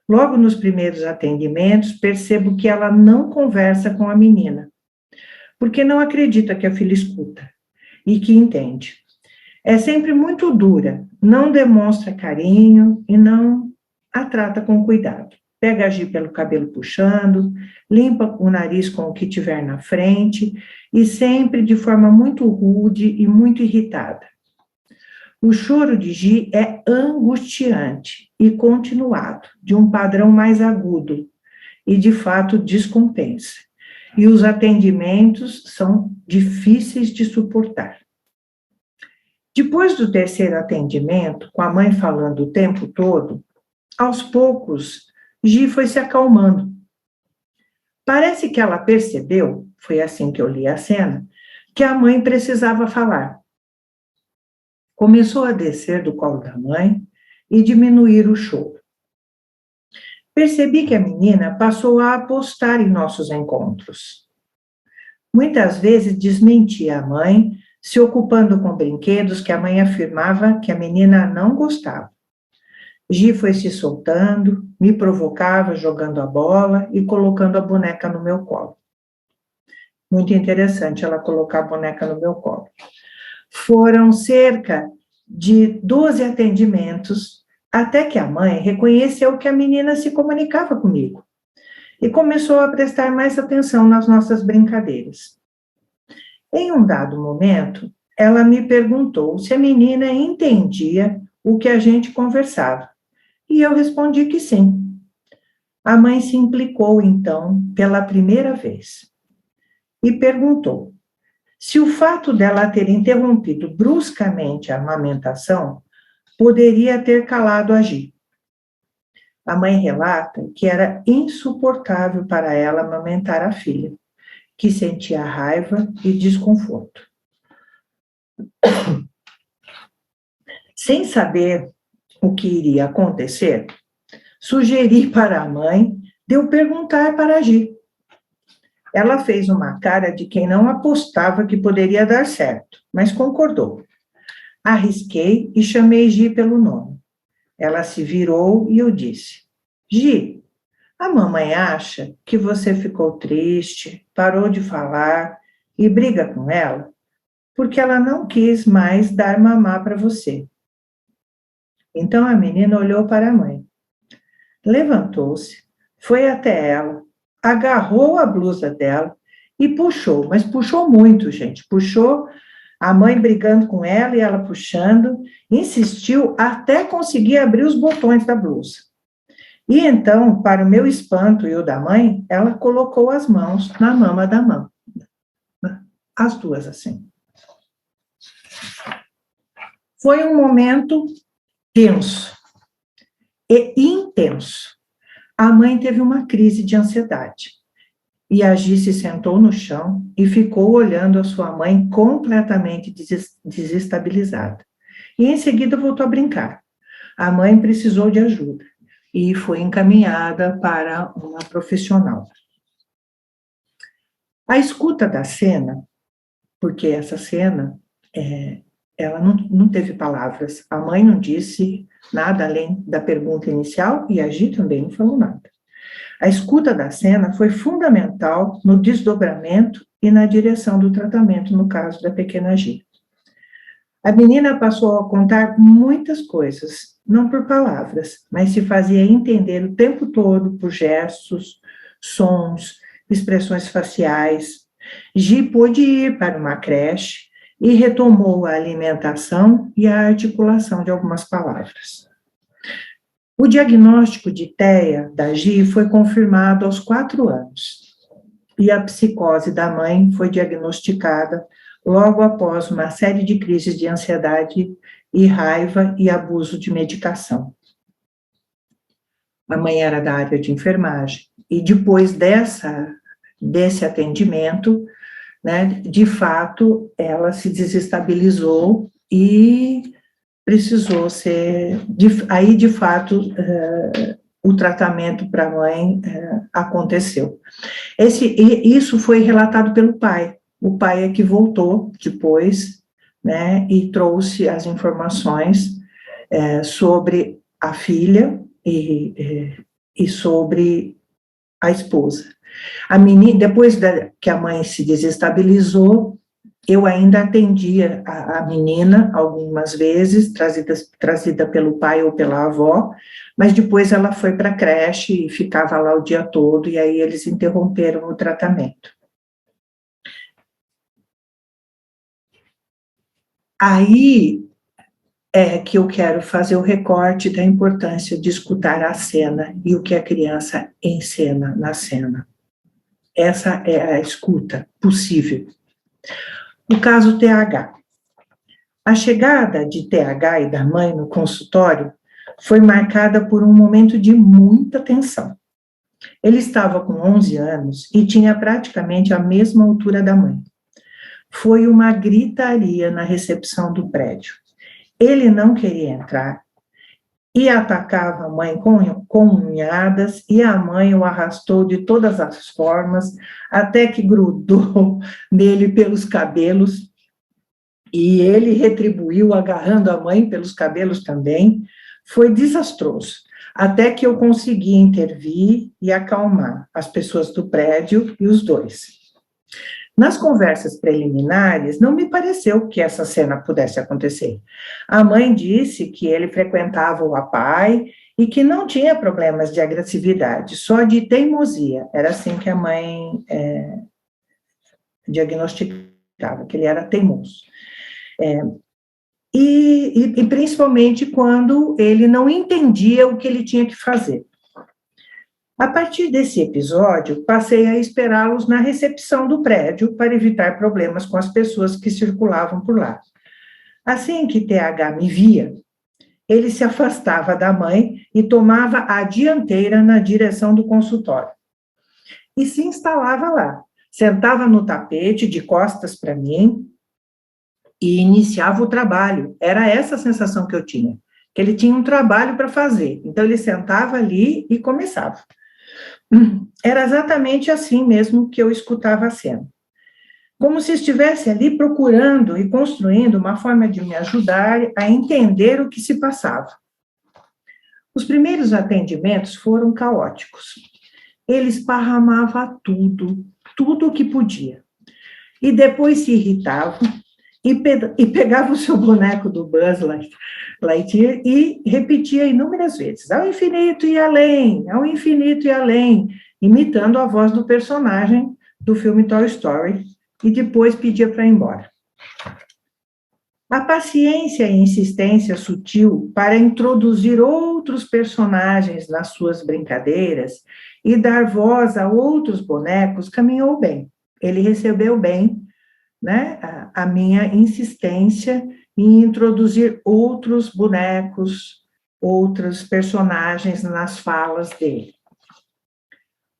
Logo nos primeiros atendimentos, percebo que ela não conversa com a menina, porque não acredita que a filha escuta e que entende. É sempre muito dura, não demonstra carinho e não a trata com cuidado. Pega a Gi pelo cabelo puxando, limpa o nariz com o que tiver na frente e sempre de forma muito rude e muito irritada. O choro de Gi é angustiante e continuado, de um padrão mais agudo, e de fato descompensa. E os atendimentos são difíceis de suportar. Depois do terceiro atendimento, com a mãe falando o tempo todo, aos poucos, Gi foi se acalmando. Parece que ela percebeu, foi assim que eu li a cena, que a mãe precisava falar. Começou a descer do colo da mãe e diminuir o choro. Percebi que a menina passou a apostar em nossos encontros. Muitas vezes desmentia a mãe, se ocupando com brinquedos que a mãe afirmava que a menina não gostava. Gi foi se soltando, me provocava jogando a bola e colocando a boneca no meu colo. Muito interessante ela colocar a boneca no meu colo. Foram cerca de 12 atendimentos, até que a mãe reconheceu que a menina se comunicava comigo e começou a prestar mais atenção nas nossas brincadeiras. Em um dado momento, ela me perguntou se a menina entendia o que a gente conversava, e eu respondi que sim. A mãe se implicou, então, pela primeira vez, e perguntou se o fato dela ter interrompido bruscamente a amamentação poderia ter calado a Gi. A mãe relata que era insuportável para ela amamentar a filha, que sentia raiva e desconforto. Sem saber o que iria acontecer, sugeri para a mãe de eu perguntar para a Gi. Ela fez uma cara de quem não apostava que poderia dar certo, mas concordou. Arrisquei e chamei Gi pelo nome. Ela se virou e eu disse: Gi, a mamãe acha que você ficou triste, parou de falar e briga com ela porque ela não quis mais dar mamar para você. Então a menina olhou para a mãe, levantou-se, foi até ela, agarrou a blusa dela e puxou, mas puxou muito, gente, puxou, a mãe brigando com ela e ela puxando, insistiu até conseguir abrir os botões da blusa. E então, para o meu espanto e o da mãe, ela colocou as mãos na mama da mão, as duas assim. Foi um momento tenso e intenso. A mãe teve uma crise de ansiedade. E a Gi se sentou no chão e ficou olhando a sua mãe completamente desestabilizada. E em seguida voltou a brincar. A mãe precisou de ajuda e foi encaminhada para uma profissional. A escuta da cena, porque essa cena, ela não teve palavras. A mãe não disse nada além da pergunta inicial e a Gi também não falou nada. A escuta da cena foi fundamental no desdobramento e na direção do tratamento, no caso da pequena Gi. A menina passou a contar muitas coisas, não por palavras, mas se fazia entender o tempo todo por gestos, sons, expressões faciais. Gi pôde ir para uma creche e retomou a alimentação e a articulação de algumas palavras. O diagnóstico de TEA da Gi foi confirmado aos 4 anos, e a psicose da mãe foi diagnosticada logo após uma série de crises de ansiedade e raiva e abuso de medicação. A mãe era da área de enfermagem, e depois desse atendimento, né, de fato, ela se desestabilizou e precisou ser, aí de fato, o tratamento para a mãe aconteceu. Isso foi relatado pelo pai. O pai é que voltou depois, né, e trouxe as informações sobre a filha e sobre a esposa. A menina, depois que a mãe se desestabilizou, eu ainda atendia a menina algumas vezes, trazida pelo pai ou pela avó, mas depois ela foi para a creche e ficava lá o dia todo, e aí eles interromperam o tratamento. Aí, é que eu quero fazer o recorte da importância de escutar a cena e o que a criança encena na cena. Essa é a escuta possível. O caso TH. A chegada de TH e da mãe no consultório foi marcada por um momento de muita tensão. Ele estava com 11 anos e tinha praticamente a mesma altura da mãe. Foi uma gritaria na recepção do prédio. Ele não queria entrar e atacava a mãe com unhadas, e a mãe o arrastou de todas as formas, até que grudou nele pelos cabelos, e ele retribuiu agarrando a mãe pelos cabelos também. Foi desastroso, até que eu consegui intervir e acalmar as pessoas do prédio e os dois. Nas conversas preliminares, não me pareceu que essa cena pudesse acontecer. A mãe disse que ele frequentava o papai e que não tinha problemas de agressividade, só de teimosia. Era assim que a mãe diagnosticava, que ele era teimoso. E principalmente quando ele não entendia o que ele tinha que fazer. A partir desse episódio, passei a esperá-los na recepção do prédio para evitar problemas com as pessoas que circulavam por lá. Assim que TH me via, ele se afastava da mãe e tomava a dianteira na direção do consultório. E se instalava lá, sentava no tapete de costas para mim e iniciava o trabalho. Era essa a sensação que eu tinha, que ele tinha um trabalho para fazer. Então ele sentava ali e começava. Era exatamente assim mesmo que eu escutava a cena. Como se estivesse ali procurando e construindo uma forma de me ajudar a entender o que se passava. Os primeiros atendimentos foram caóticos. Ele esparramava tudo o que podia. E depois se irritava e pegava o seu boneco do Buzz Lightyear e repetia inúmeras vezes, ao infinito e além, ao infinito e além, imitando a voz do personagem do filme Toy Story, e depois pedia para ir embora. A paciência e insistência sutil para introduzir outros personagens nas suas brincadeiras e dar voz a outros bonecos caminhou bem. Ele recebeu bem, né, a minha insistência em introduzir outros bonecos, outros personagens nas falas dele.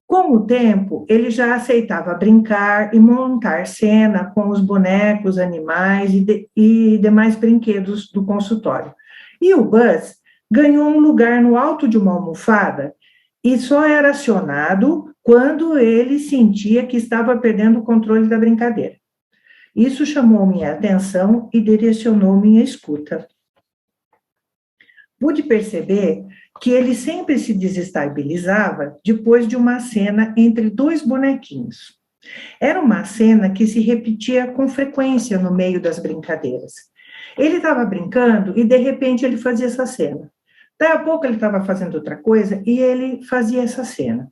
Com o tempo, ele já aceitava brincar e montar cena com os bonecos, animais e demais brinquedos do consultório. E o Buzz ganhou um lugar no alto de uma almofada e só era acionado quando ele sentia que estava perdendo o controle da brincadeira. Isso chamou minha atenção e direcionou minha escuta. Pude perceber que ele sempre se desestabilizava depois de uma cena entre dois bonequinhos. Era uma cena que se repetia com frequência no meio das brincadeiras. Ele estava brincando e, de repente, ele fazia essa cena. Daí a pouco ele estava fazendo outra coisa e ele fazia essa cena.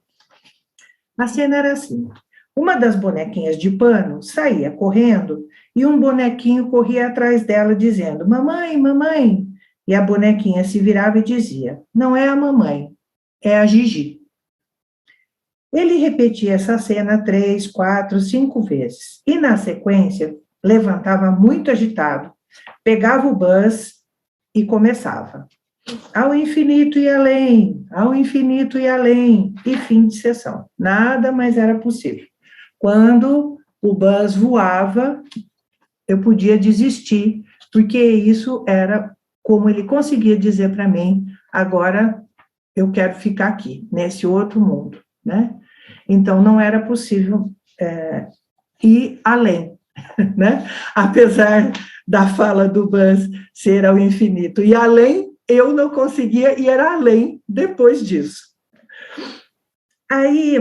A cena era assim. Uma das bonequinhas de pano saía correndo e um bonequinho corria atrás dela dizendo, mamãe, mamãe. E a bonequinha se virava e dizia, não é a mamãe, é a Gigi. Ele repetia essa cena 3, 4, 5 vezes. E, na sequência, levantava muito agitado, pegava o Buzz e começava. Ao infinito e além, ao infinito e além, e fim de sessão. Nada mais era possível. Quando o Buzz voava, eu podia desistir, porque isso era como ele conseguia dizer para mim, agora eu quero ficar aqui, nesse outro mundo, né? Então, não era possível ir além, né? Apesar da fala do Buzz ser ao infinito e além, eu não conseguia ir além depois disso. Aí,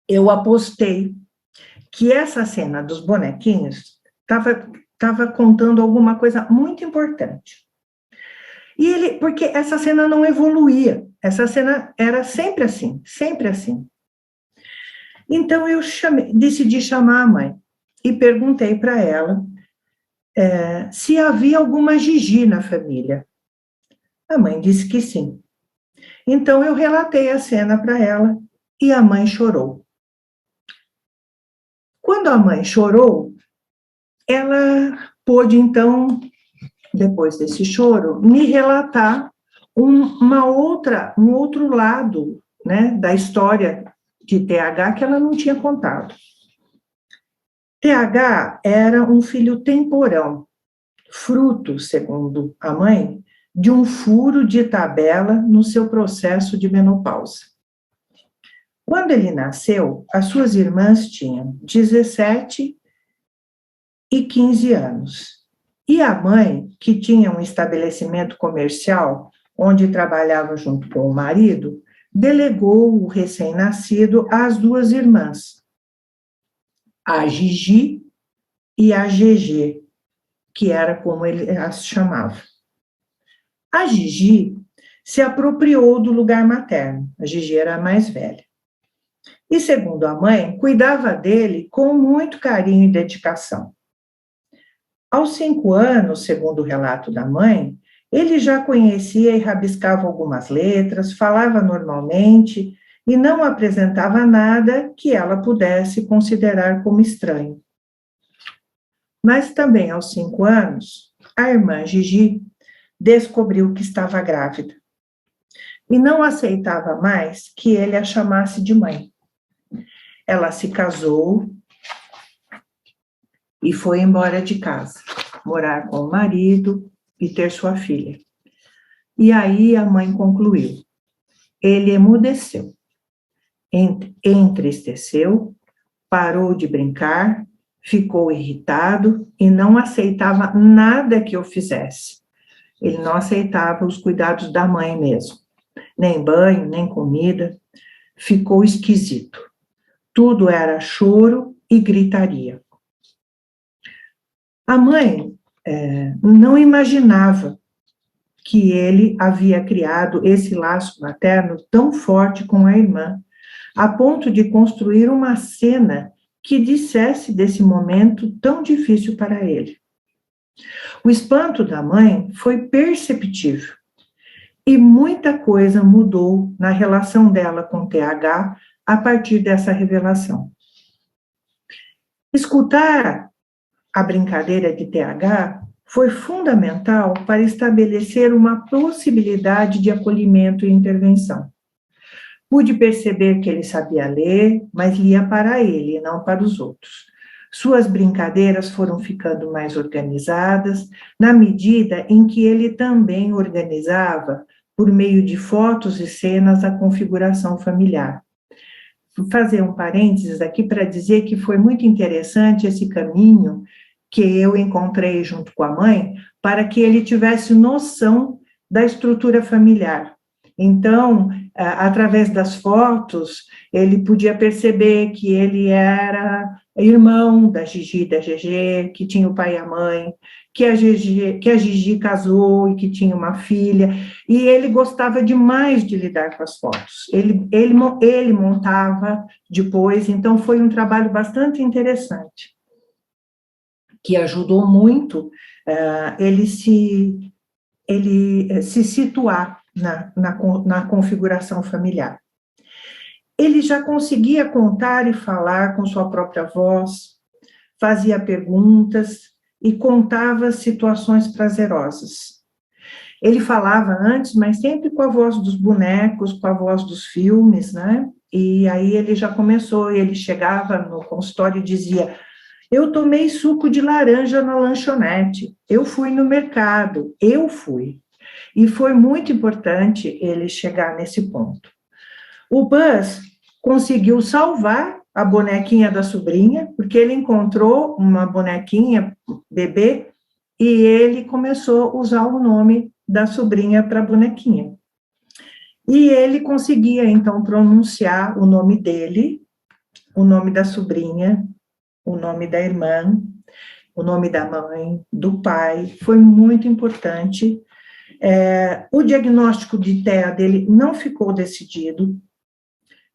eu apostei que essa cena dos bonequinhos estava contando alguma coisa muito importante. Porque essa cena não evoluía, essa cena era sempre assim, sempre assim. Então, eu decidi chamar a mãe e perguntei para ela se havia alguma Gigi na família. A mãe disse que sim. Então eu relatei a cena para ela e a mãe chorou. Quando a mãe chorou, ela pôde então, depois desse choro, me relatar um outro lado, né, da história de TH que ela não tinha contado. TH era um filho temporão, fruto, segundo a mãe, de um furo de tabela no seu processo de menopausa. Quando ele nasceu, as suas irmãs tinham 17 e 15 anos. E a mãe, que tinha um estabelecimento comercial onde trabalhava junto com o marido, delegou o recém-nascido às duas irmãs, a Gigi e a GG, que era como ele as chamava. A Gigi se apropriou do lugar materno, a Gigi era a mais velha. E, segundo a mãe, cuidava dele com muito carinho e dedicação. Aos 5 anos, segundo o relato da mãe, ele já conhecia e rabiscava algumas letras, falava normalmente e não apresentava nada que ela pudesse considerar como estranho. Mas também aos 5 anos, a irmã Gigi descobriu que estava grávida e não aceitava mais que ele a chamasse de mãe. Ela se casou e foi embora de casa, morar com o marido e ter sua filha. E aí a mãe concluiu. Ele emudeceu, entristeceu, parou de brincar, ficou irritado e não aceitava nada que eu fizesse. Ele não aceitava os cuidados da mãe mesmo, nem banho, nem comida. Ficou esquisito. Tudo era choro e gritaria. A mãe não imaginava que ele havia criado esse laço materno tão forte com a irmã, a ponto de construir uma cena que dissesse desse momento tão difícil para ele. O espanto da mãe foi perceptível e muita coisa mudou na relação dela com TH a partir dessa revelação. Escutar a brincadeira de TH foi fundamental para estabelecer uma possibilidade de acolhimento e intervenção. Pude perceber que ele sabia ler, mas lia para ele e não para os outros. Suas brincadeiras foram ficando mais organizadas, na medida em que ele também organizava, por meio de fotos e cenas, a configuração familiar. Vou fazer um parênteses aqui para dizer que foi muito interessante esse caminho que eu encontrei junto com a mãe, para que ele tivesse noção da estrutura familiar. Então, através das fotos, ele podia perceber que ele era irmão da Gigi e da GG, que tinha o pai e a mãe, que a Gigi casou e que tinha uma filha, e ele gostava demais de lidar com as fotos. Ele montava depois, então foi um trabalho bastante interessante, que ajudou muito ele se situar na configuração familiar. Ele já conseguia contar e falar com sua própria voz, fazia perguntas e contava situações prazerosas. Ele falava antes, mas sempre com a voz dos bonecos, com a voz dos filmes, né? E aí ele já começou, ele chegava no consultório e dizia: eu tomei suco de laranja na lanchonete, eu fui no mercado, eu fui. E foi muito importante ele chegar nesse ponto. O Buzz conseguiu salvar a bonequinha da sobrinha, porque ele encontrou uma bonequinha bebê e ele começou a usar o nome da sobrinha para a bonequinha. E ele conseguia, então, pronunciar o nome dele, o nome da sobrinha, o nome da irmã, o nome da mãe, do pai. Foi muito importante. O diagnóstico de TEA dele não ficou decidido,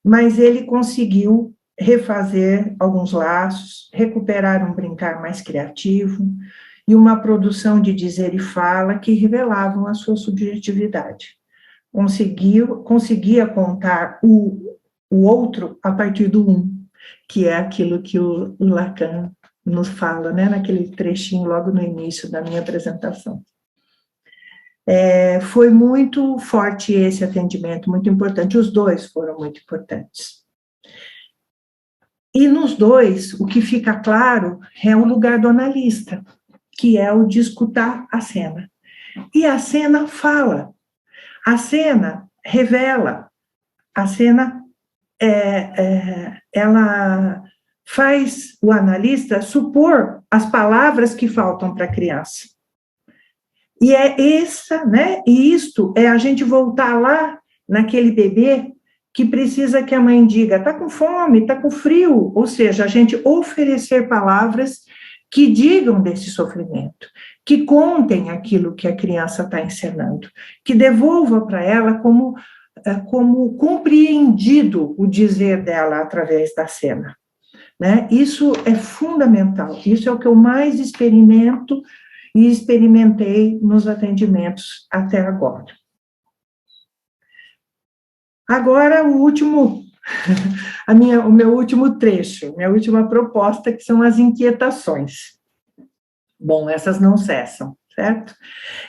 mas ele conseguiu refazer alguns laços, recuperar um brincar mais criativo e uma produção de dizer e fala que revelavam a sua subjetividade. Conseguia contar o outro a partir do um, que é aquilo que o Lacan nos fala, né, naquele trechinho logo no início da minha apresentação. Foi muito forte esse atendimento, muito importante. Os dois foram muito importantes. E nos dois, o que fica claro é o lugar do analista, que é o de escutar a cena. E a cena fala, a cena revela, a cena ela faz o analista supor as palavras que faltam para a criança. E e isto é a gente voltar lá naquele bebê que precisa que a mãe diga, está com fome, está com frio, ou seja, a gente oferecer palavras que digam desse sofrimento, que contem aquilo que a criança está encenando, que devolva para ela como compreendido o dizer dela através da cena, né? Isso é fundamental, isso é o que eu mais experimento e experimentei nos atendimentos até agora. Agora, o meu último trecho, minha última proposta, que são as inquietações. Bom, essas não cessam, certo?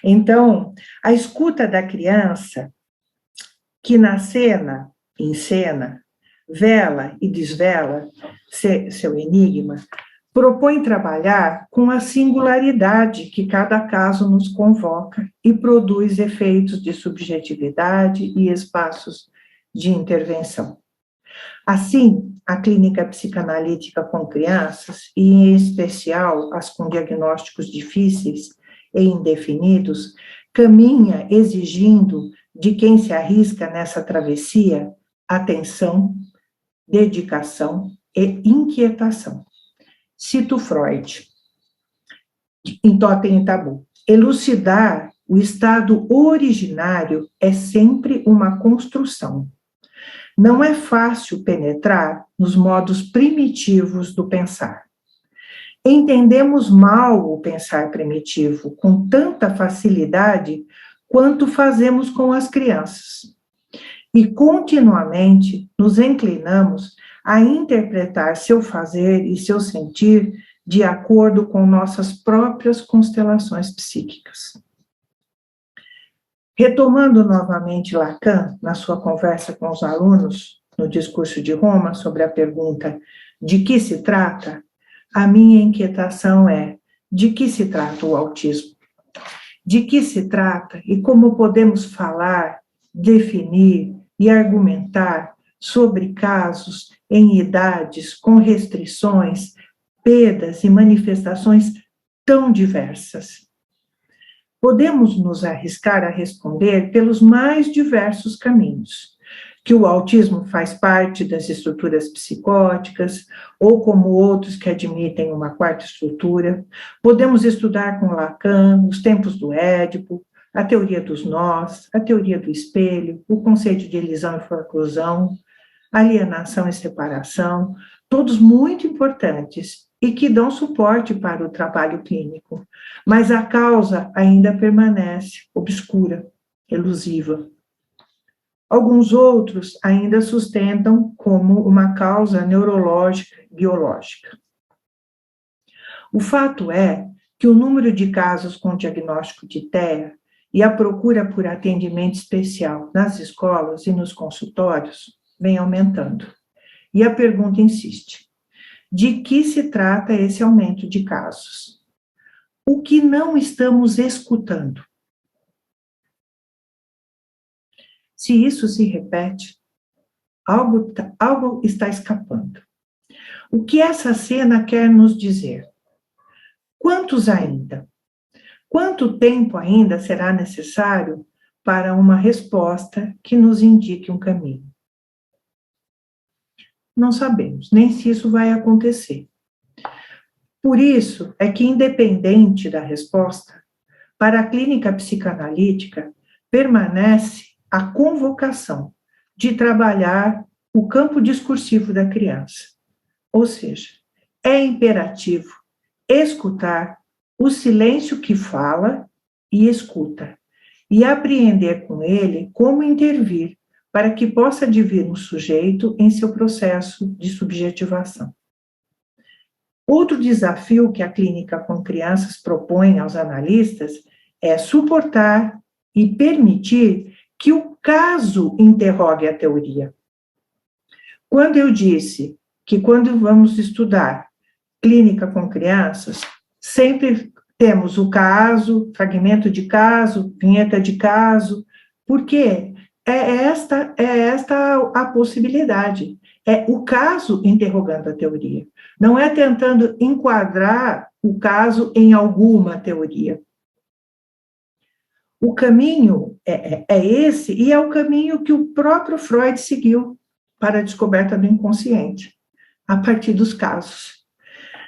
Então, a escuta da criança, que na cena, encena, vela e desvela seu enigma, propõe trabalhar com a singularidade que cada caso nos convoca e produz efeitos de subjetividade e espaços de intervenção. Assim, a clínica psicanalítica com crianças, e em especial as com diagnósticos difíceis e indefinidos, caminha exigindo de quem se arrisca nessa travessia atenção, dedicação e inquietação. Cito Freud, em Totem e Tabu. Elucidar o estado originário é sempre uma construção. Não é fácil penetrar nos modos primitivos do pensar. Entendemos mal o pensar primitivo com tanta facilidade quanto fazemos com as crianças. E continuamente nos inclinamos a interpretar seu fazer e seu sentir de acordo com nossas próprias constelações psíquicas. Retomando novamente Lacan, na sua conversa com os alunos, no discurso de Roma, sobre a pergunta de que se trata, a minha inquietação é: de que se trata o autismo? De que se trata e como podemos falar, definir e argumentar sobre casos em idades com restrições, perdas e manifestações tão diversas? Podemos nos arriscar a responder pelos mais diversos caminhos, que o autismo faz parte das estruturas psicóticas, ou como outros que admitem uma quarta estrutura. Podemos estudar com Lacan os tempos do Édipo, a teoria dos nós, a teoria do espelho, o conceito de elisão e forclusão, alienação e separação, todos muito importantes e que dão suporte para o trabalho clínico, mas a causa ainda permanece obscura, elusiva. Alguns outros ainda sustentam como uma causa neurológica, biológica. O fato é que o número de casos com diagnóstico de TEA e a procura por atendimento especial nas escolas e nos consultórios vem aumentando. E a pergunta insiste: de que se trata esse aumento de casos? O que não estamos escutando? Se isso se repete, algo está escapando. O que essa cena quer nos dizer? Quantos ainda? Quanto tempo ainda será necessário para uma resposta que nos indique um caminho? Não sabemos, nem se isso vai acontecer. Por isso é que, independente da resposta, para a clínica psicanalítica, permanece a convocação de trabalhar o campo discursivo da criança. Ou seja, é imperativo escutar o silêncio que fala e escuta, e apreender com ele como intervir para que possa advir um sujeito em seu processo de subjetivação. Outro desafio que a clínica com crianças propõe aos analistas é suportar e permitir que o caso interrogue a teoria. Quando eu disse que quando vamos estudar clínica com crianças, sempre temos o caso, fragmento de caso, vinheta de caso, porque é esta a possibilidade. É o caso interrogando a teoria. Não é tentando enquadrar o caso em alguma teoria. O caminho é esse, e é o caminho que o próprio Freud seguiu para a descoberta do inconsciente, a partir dos casos.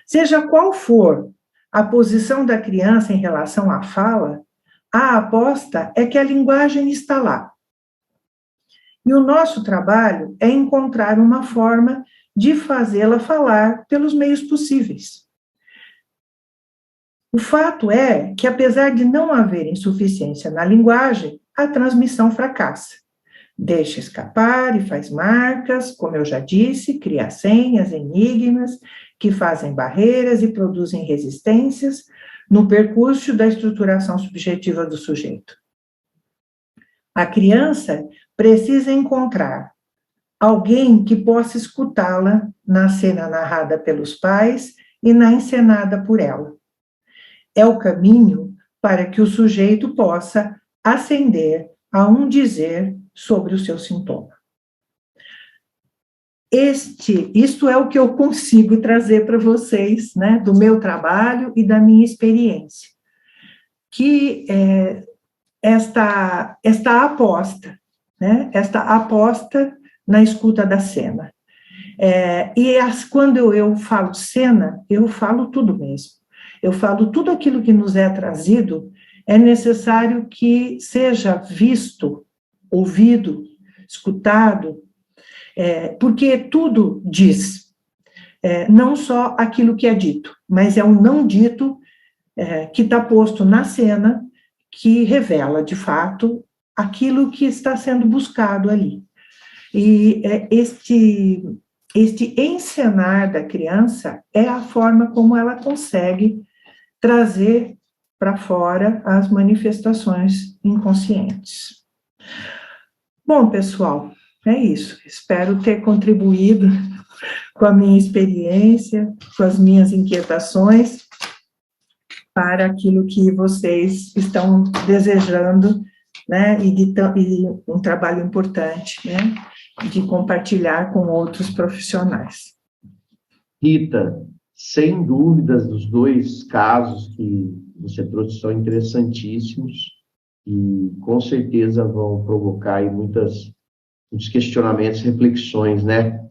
Seja qual for a posição da criança em relação à fala, a aposta é que a linguagem está lá. E o nosso trabalho é encontrar uma forma de fazê-la falar pelos meios possíveis. O fato é que, apesar de não haver insuficiência na linguagem, a transmissão fracassa. Deixa escapar e faz marcas, como eu já disse, cria senhas, enigmas, que fazem barreiras e produzem resistências no percurso da estruturação subjetiva do sujeito. A criança precisa encontrar alguém que possa escutá-la na cena narrada pelos pais e na encenada por ela. É o caminho para que o sujeito possa ascender a um dizer sobre o seu sintoma. Isto é o que eu consigo trazer para vocês, né, do meu trabalho e da minha experiência, que esta aposta, né, esta aposta na escuta da cena. Quando eu falo cena, eu falo tudo mesmo. Eu falo tudo aquilo que nos é trazido, é necessário que seja visto, ouvido, escutado, porque tudo diz, não só aquilo que é dito, mas é o não dito que está posto na cena, que revela, de fato, aquilo que está sendo buscado ali. E este encenar da criança é a forma como ela consegue trazer para fora as manifestações inconscientes. Bom, pessoal, é isso. Espero ter contribuído com a minha experiência, com as minhas inquietações, para aquilo que vocês estão desejando, né, e um trabalho importante, né, de compartilhar com outros profissionais. Rita, sem dúvidas, os dois casos que você trouxe são interessantíssimos e com certeza vão provocar aí muitos questionamentos, reflexões, né,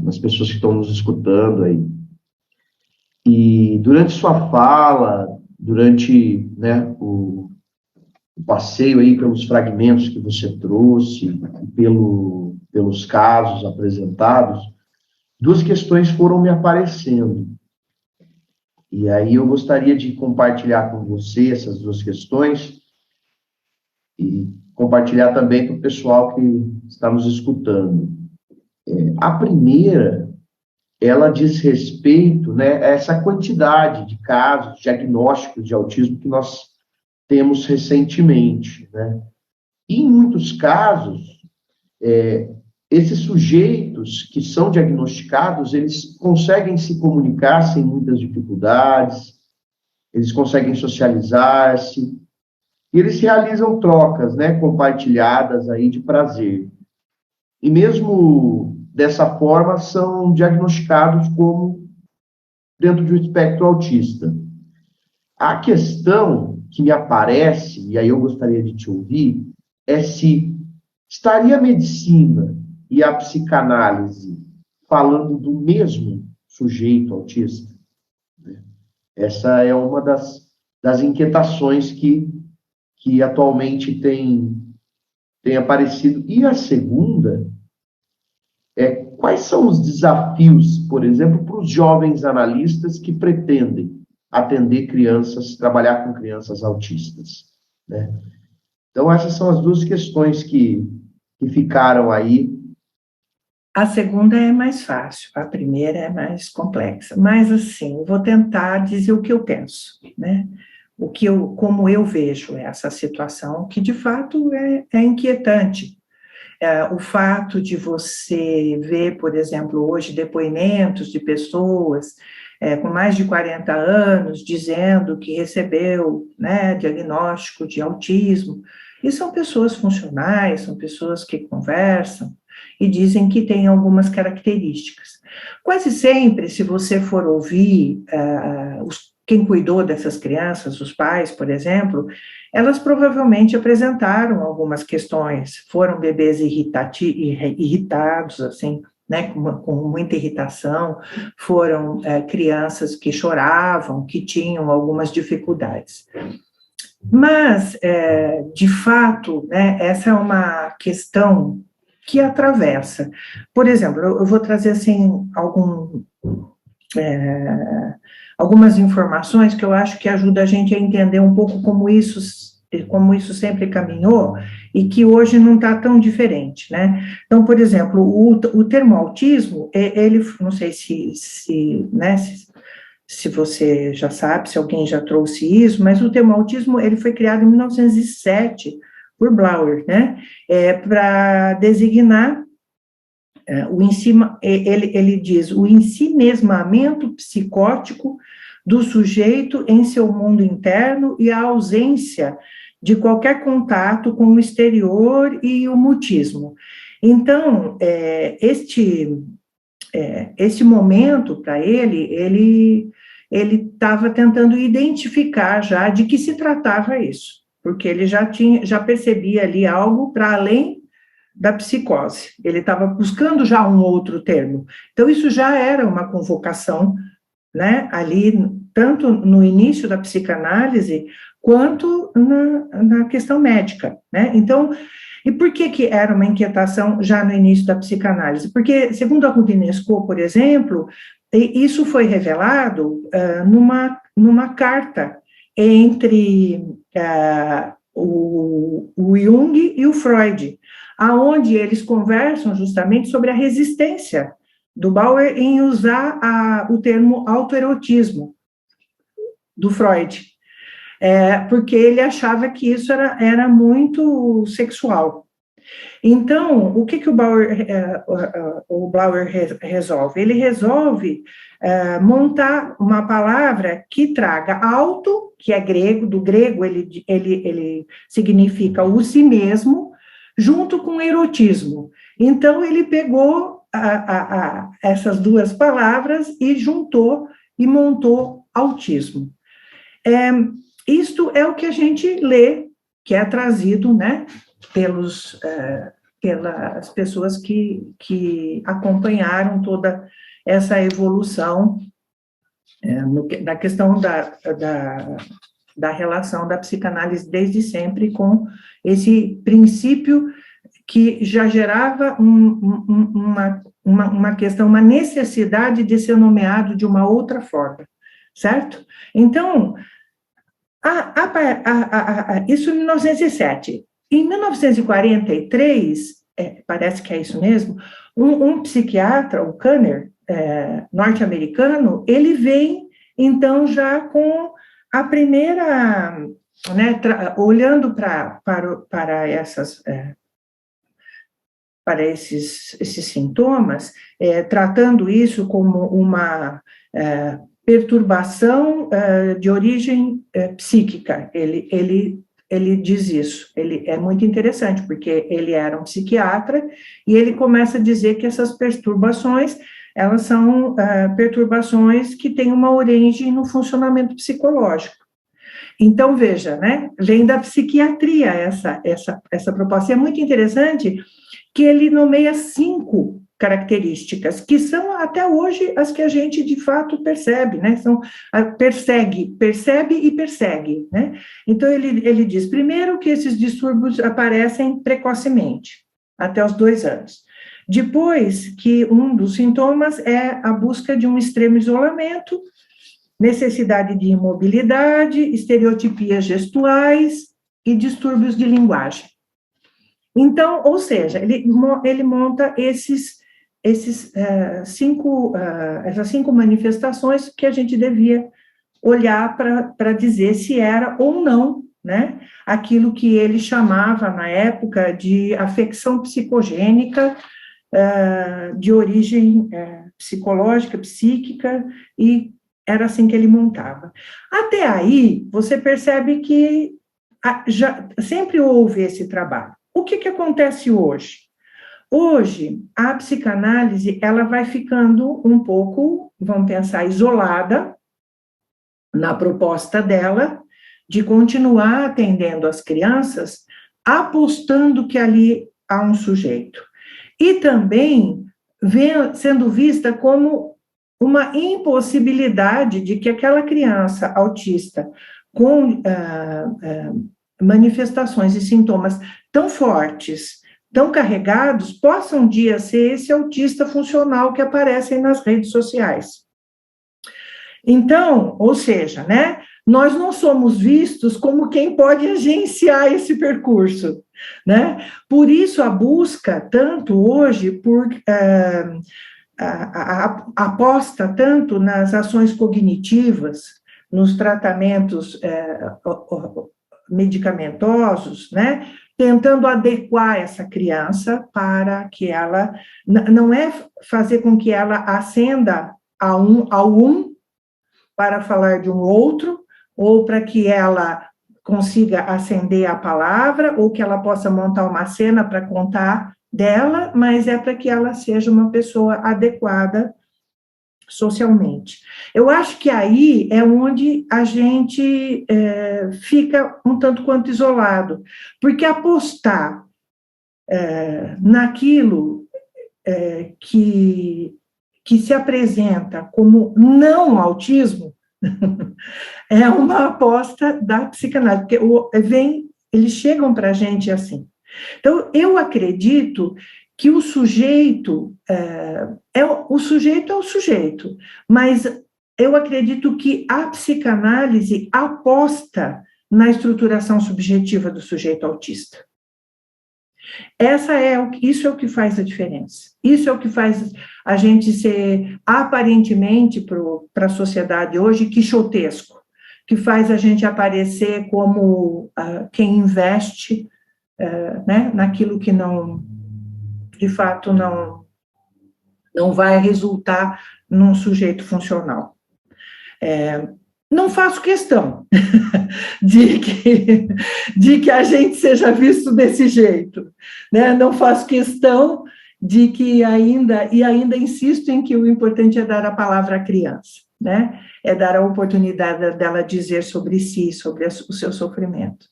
nas pessoas que estão nos escutando aí. E durante sua fala, durante, né, o passeio aí pelos fragmentos que você trouxe, pelos casos apresentados, duas questões foram me aparecendo. E aí eu gostaria de compartilhar com você essas duas questões e compartilhar também para o pessoal que está nos escutando. A primeira, ela diz respeito, né, a essa quantidade de casos, diagnósticos de autismo que nós temos recentemente, né? E em muitos casos, esses sujeitos que são diagnosticados, eles conseguem se comunicar sem muitas dificuldades, eles conseguem socializar-se, e eles realizam trocas, né, compartilhadas aí de prazer. E mesmo dessa forma, são diagnosticados como dentro do espectro autista. A questão que me aparece, e aí eu gostaria de te ouvir, é se estaria a medicina e a psicanálise falando do mesmo sujeito autista? Essa é uma das inquietações que atualmente tem aparecido. E a segunda quais são os desafios, por exemplo, para os jovens analistas que pretendem atender crianças, trabalhar com crianças autistas, né? Então, essas são as duas questões que ficaram aí. A segunda é mais fácil, a primeira é mais complexa. Mas, assim, eu vou tentar dizer o que eu penso, né? Como eu vejo essa situação, que de fato é inquietante. O fato de você ver, por exemplo, hoje depoimentos de pessoas com mais de 40 anos dizendo que recebeu, né, diagnóstico de autismo, e são pessoas funcionais, são pessoas que conversam e dizem que têm algumas características. Quase sempre, se você for ouvir quem cuidou dessas crianças, os pais, por exemplo, elas provavelmente apresentaram algumas questões, foram bebês irritados, assim, né, com muita irritação, foram crianças que choravam, que tinham algumas dificuldades. Mas, de fato, né, essa é uma questão que atravessa. Por exemplo, eu vou trazer, assim, algumas informações que eu acho que ajudam a gente a entender um pouco como isso sempre caminhou e que hoje não está tão diferente, né? Então, por exemplo, o termo autismo, ele, não sei se você já sabe, se alguém já trouxe isso, mas o termo autismo, ele foi criado em 1907 por Blauer, né? Para designar ele diz o ensimesmamento psicótico do sujeito em seu mundo interno e a ausência de qualquer contato com o exterior e o mutismo. Então, este momento, para ele estava tentando identificar já de que se tratava isso, porque ele já percebia ali algo para além da psicose, ele estava buscando já um outro termo. Então, isso já era uma convocação, né, ali, tanto no início da psicanálise, quanto na questão médica, né? Então, e por que era uma inquietação já no início da psicanálise? Porque, segundo a Roudinesco, por exemplo, isso foi revelado numa carta entre o Jung e o Freud, aonde eles conversam justamente sobre a resistência do Bauer em usar o termo autoerotismo do Freud, porque ele achava que isso era muito sexual. Então, o que o Bauer resolve? Ele resolve montar uma palavra que traga auto, que é grego, do grego ele significa o si mesmo, junto com erotismo. Então, ele pegou essas duas palavras e juntou e montou autismo. Isto é o que a gente lê, que é trazido, né, pelas pessoas que acompanharam toda essa evolução na questão da relação da psicanálise desde sempre com esse princípio que já gerava uma questão, uma necessidade de ser nomeado de uma outra forma, certo? Então, isso em 1907. Em 1943, parece que é isso mesmo, um psiquiatra, o Kanner, norte-americano, ele vem, então, já com a primeira, né, olhando para esses sintomas, tratando isso como uma perturbação de origem psíquica. Ele diz isso. Ele é muito interessante, porque ele era um psiquiatra e ele começa a dizer que essas perturbações, elas são perturbações que têm uma origem no funcionamento psicológico. Então, veja, né, vem da psiquiatria essa proposta. E é muito interessante que ele nomeia 5 características, que são até hoje as que a gente de fato percebe, né? Percebe e persegue, né? Então, ele diz, primeiro, que esses distúrbios aparecem precocemente, até os 2 anos. Depois, que um dos sintomas é a busca de um extremo isolamento, necessidade de imobilidade, estereotipias gestuais e distúrbios de linguagem. Então, ou seja, ele monta essas 5 manifestações que a gente devia olhar para dizer se era ou não, né, aquilo que ele chamava na época de afecção psicogênica, de origem psicológica, psíquica, e era assim que ele montava. Até aí, você percebe que já sempre houve esse trabalho. O que acontece hoje? Hoje, a psicanálise, ela vai ficando um pouco, vamos pensar, isolada na proposta dela de continuar atendendo as crianças, apostando que ali há um sujeito. E também sendo vista como uma impossibilidade de que aquela criança autista com manifestações e sintomas tão fortes, tão carregados, possa um dia ser esse autista funcional que aparecem nas redes sociais. Então, ou seja, né, nós não somos vistos como quem pode agenciar esse percurso, né? Por isso a busca, tanto hoje, por aposta tanto nas ações cognitivas, nos tratamentos medicamentosos, né? Tentando adequar essa criança para que ela, não é fazer com que ela ascenda ao um para falar de um outro, ou para que ela consiga ascender a palavra, ou que ela possa montar uma cena para contar dela, mas é para que ela seja uma pessoa adequada socialmente. Eu acho que aí é onde a gente fica um tanto quanto isolado, porque apostar naquilo que se apresenta como não autismo é uma aposta da psicanálise, porque eles chegam para a gente assim. Então, eu acredito que o sujeito é o sujeito, mas eu acredito que a psicanálise aposta na estruturação subjetiva do sujeito autista. Isso é o que faz a diferença. Isso é o que faz a gente ser, aparentemente, para a sociedade hoje, quixotesco, que faz a gente aparecer como quem investe né, naquilo que não, de fato, não vai resultar num sujeito funcional. Não faço questão de que a gente seja visto desse jeito, né? Não faço questão de que ainda insisto em que o importante é dar a palavra à criança, né? É dar a oportunidade dela dizer sobre si, sobre o seu sofrimento.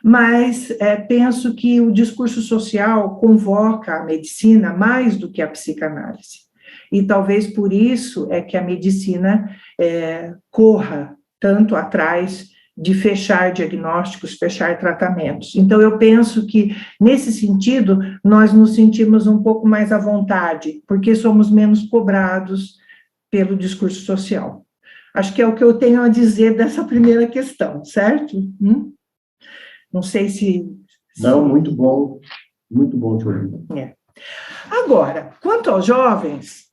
Mas penso que o discurso social convoca a medicina mais do que a psicanálise. E talvez por isso é que a medicina corra tanto atrás de fechar diagnósticos, fechar tratamentos. Então, eu penso que, nesse sentido, nós nos sentimos um pouco mais à vontade, porque somos menos cobrados pelo discurso social. Acho que é o que eu tenho a dizer dessa primeira questão, certo? Não sei se... Não, muito bom te ouvir. Agora, quanto aos jovens,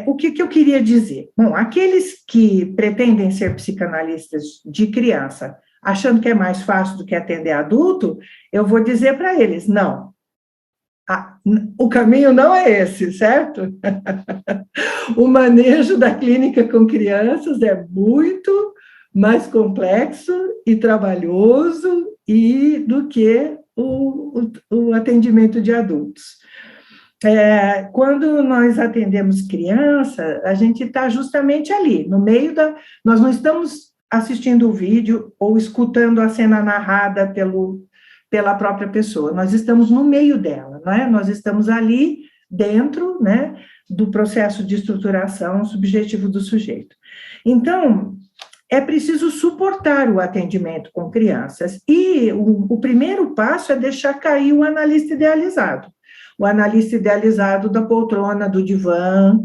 o que eu queria dizer? Bom, aqueles que pretendem ser psicanalistas de criança, achando que é mais fácil do que atender adulto, eu vou dizer para eles, não. O caminho não é esse, certo? O manejo da clínica com crianças é muito mais complexo e trabalhoso do que o atendimento de adultos. Quando nós atendemos criança, a gente está justamente ali, no meio nós não estamos assistindo o vídeo ou escutando a cena narrada pela própria pessoa, nós estamos no meio dela, não é? Nós estamos ali dentro, né, do processo de estruturação subjetivo do sujeito. Então, é preciso suportar o atendimento com crianças, e o primeiro passo é deixar cair o analista idealizado da poltrona, do divã,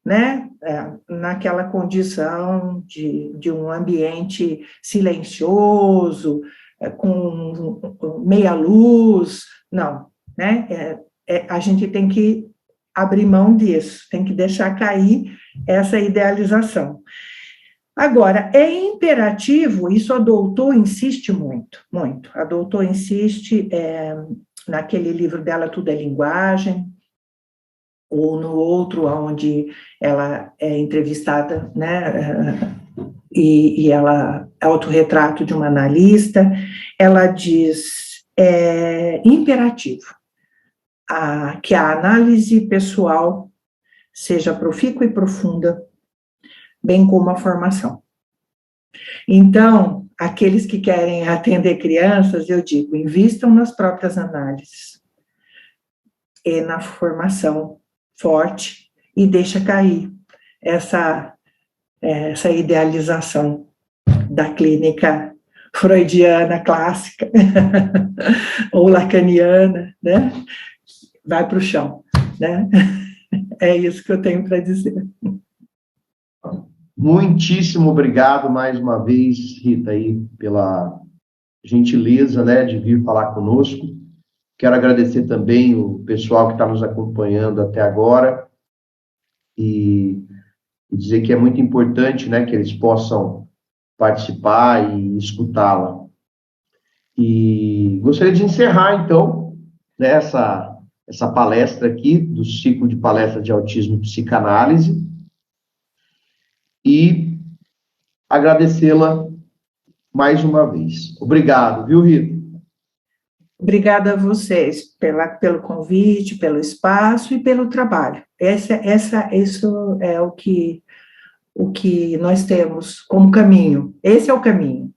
né, naquela condição de um ambiente silencioso, com meia luz, não, né, a gente tem que abrir mão disso, tem que deixar cair essa idealização. Agora, é imperativo, isso a doutor insiste muito, muito, a doutor insiste naquele livro dela, Tudo é Linguagem, ou no outro, onde ela é entrevistada, né, e ela é autorretrato de uma analista, ela diz, imperativo, que a análise pessoal seja profícua e profunda, bem como a formação. Então, aqueles que querem atender crianças, eu digo, invistam nas próprias análises e na formação forte e deixa cair essa idealização da clínica freudiana clássica ou lacaniana, né? Vai para o chão, né? É isso que eu tenho para dizer. Muitíssimo obrigado mais uma vez, Rita, aí, pela gentileza, né, de vir falar conosco. Quero agradecer também o pessoal que está nos acompanhando até agora e dizer que é muito importante, né, que eles possam participar e escutá-la. E gostaria de encerrar, então, né, essa palestra aqui, do ciclo de palestras de autismo e psicanálise, e agradecê-la mais uma vez. Obrigado, viu, Rita? Obrigada a vocês pelo convite, pelo espaço e pelo trabalho. Isso é o que nós temos como caminho. Esse é o caminho.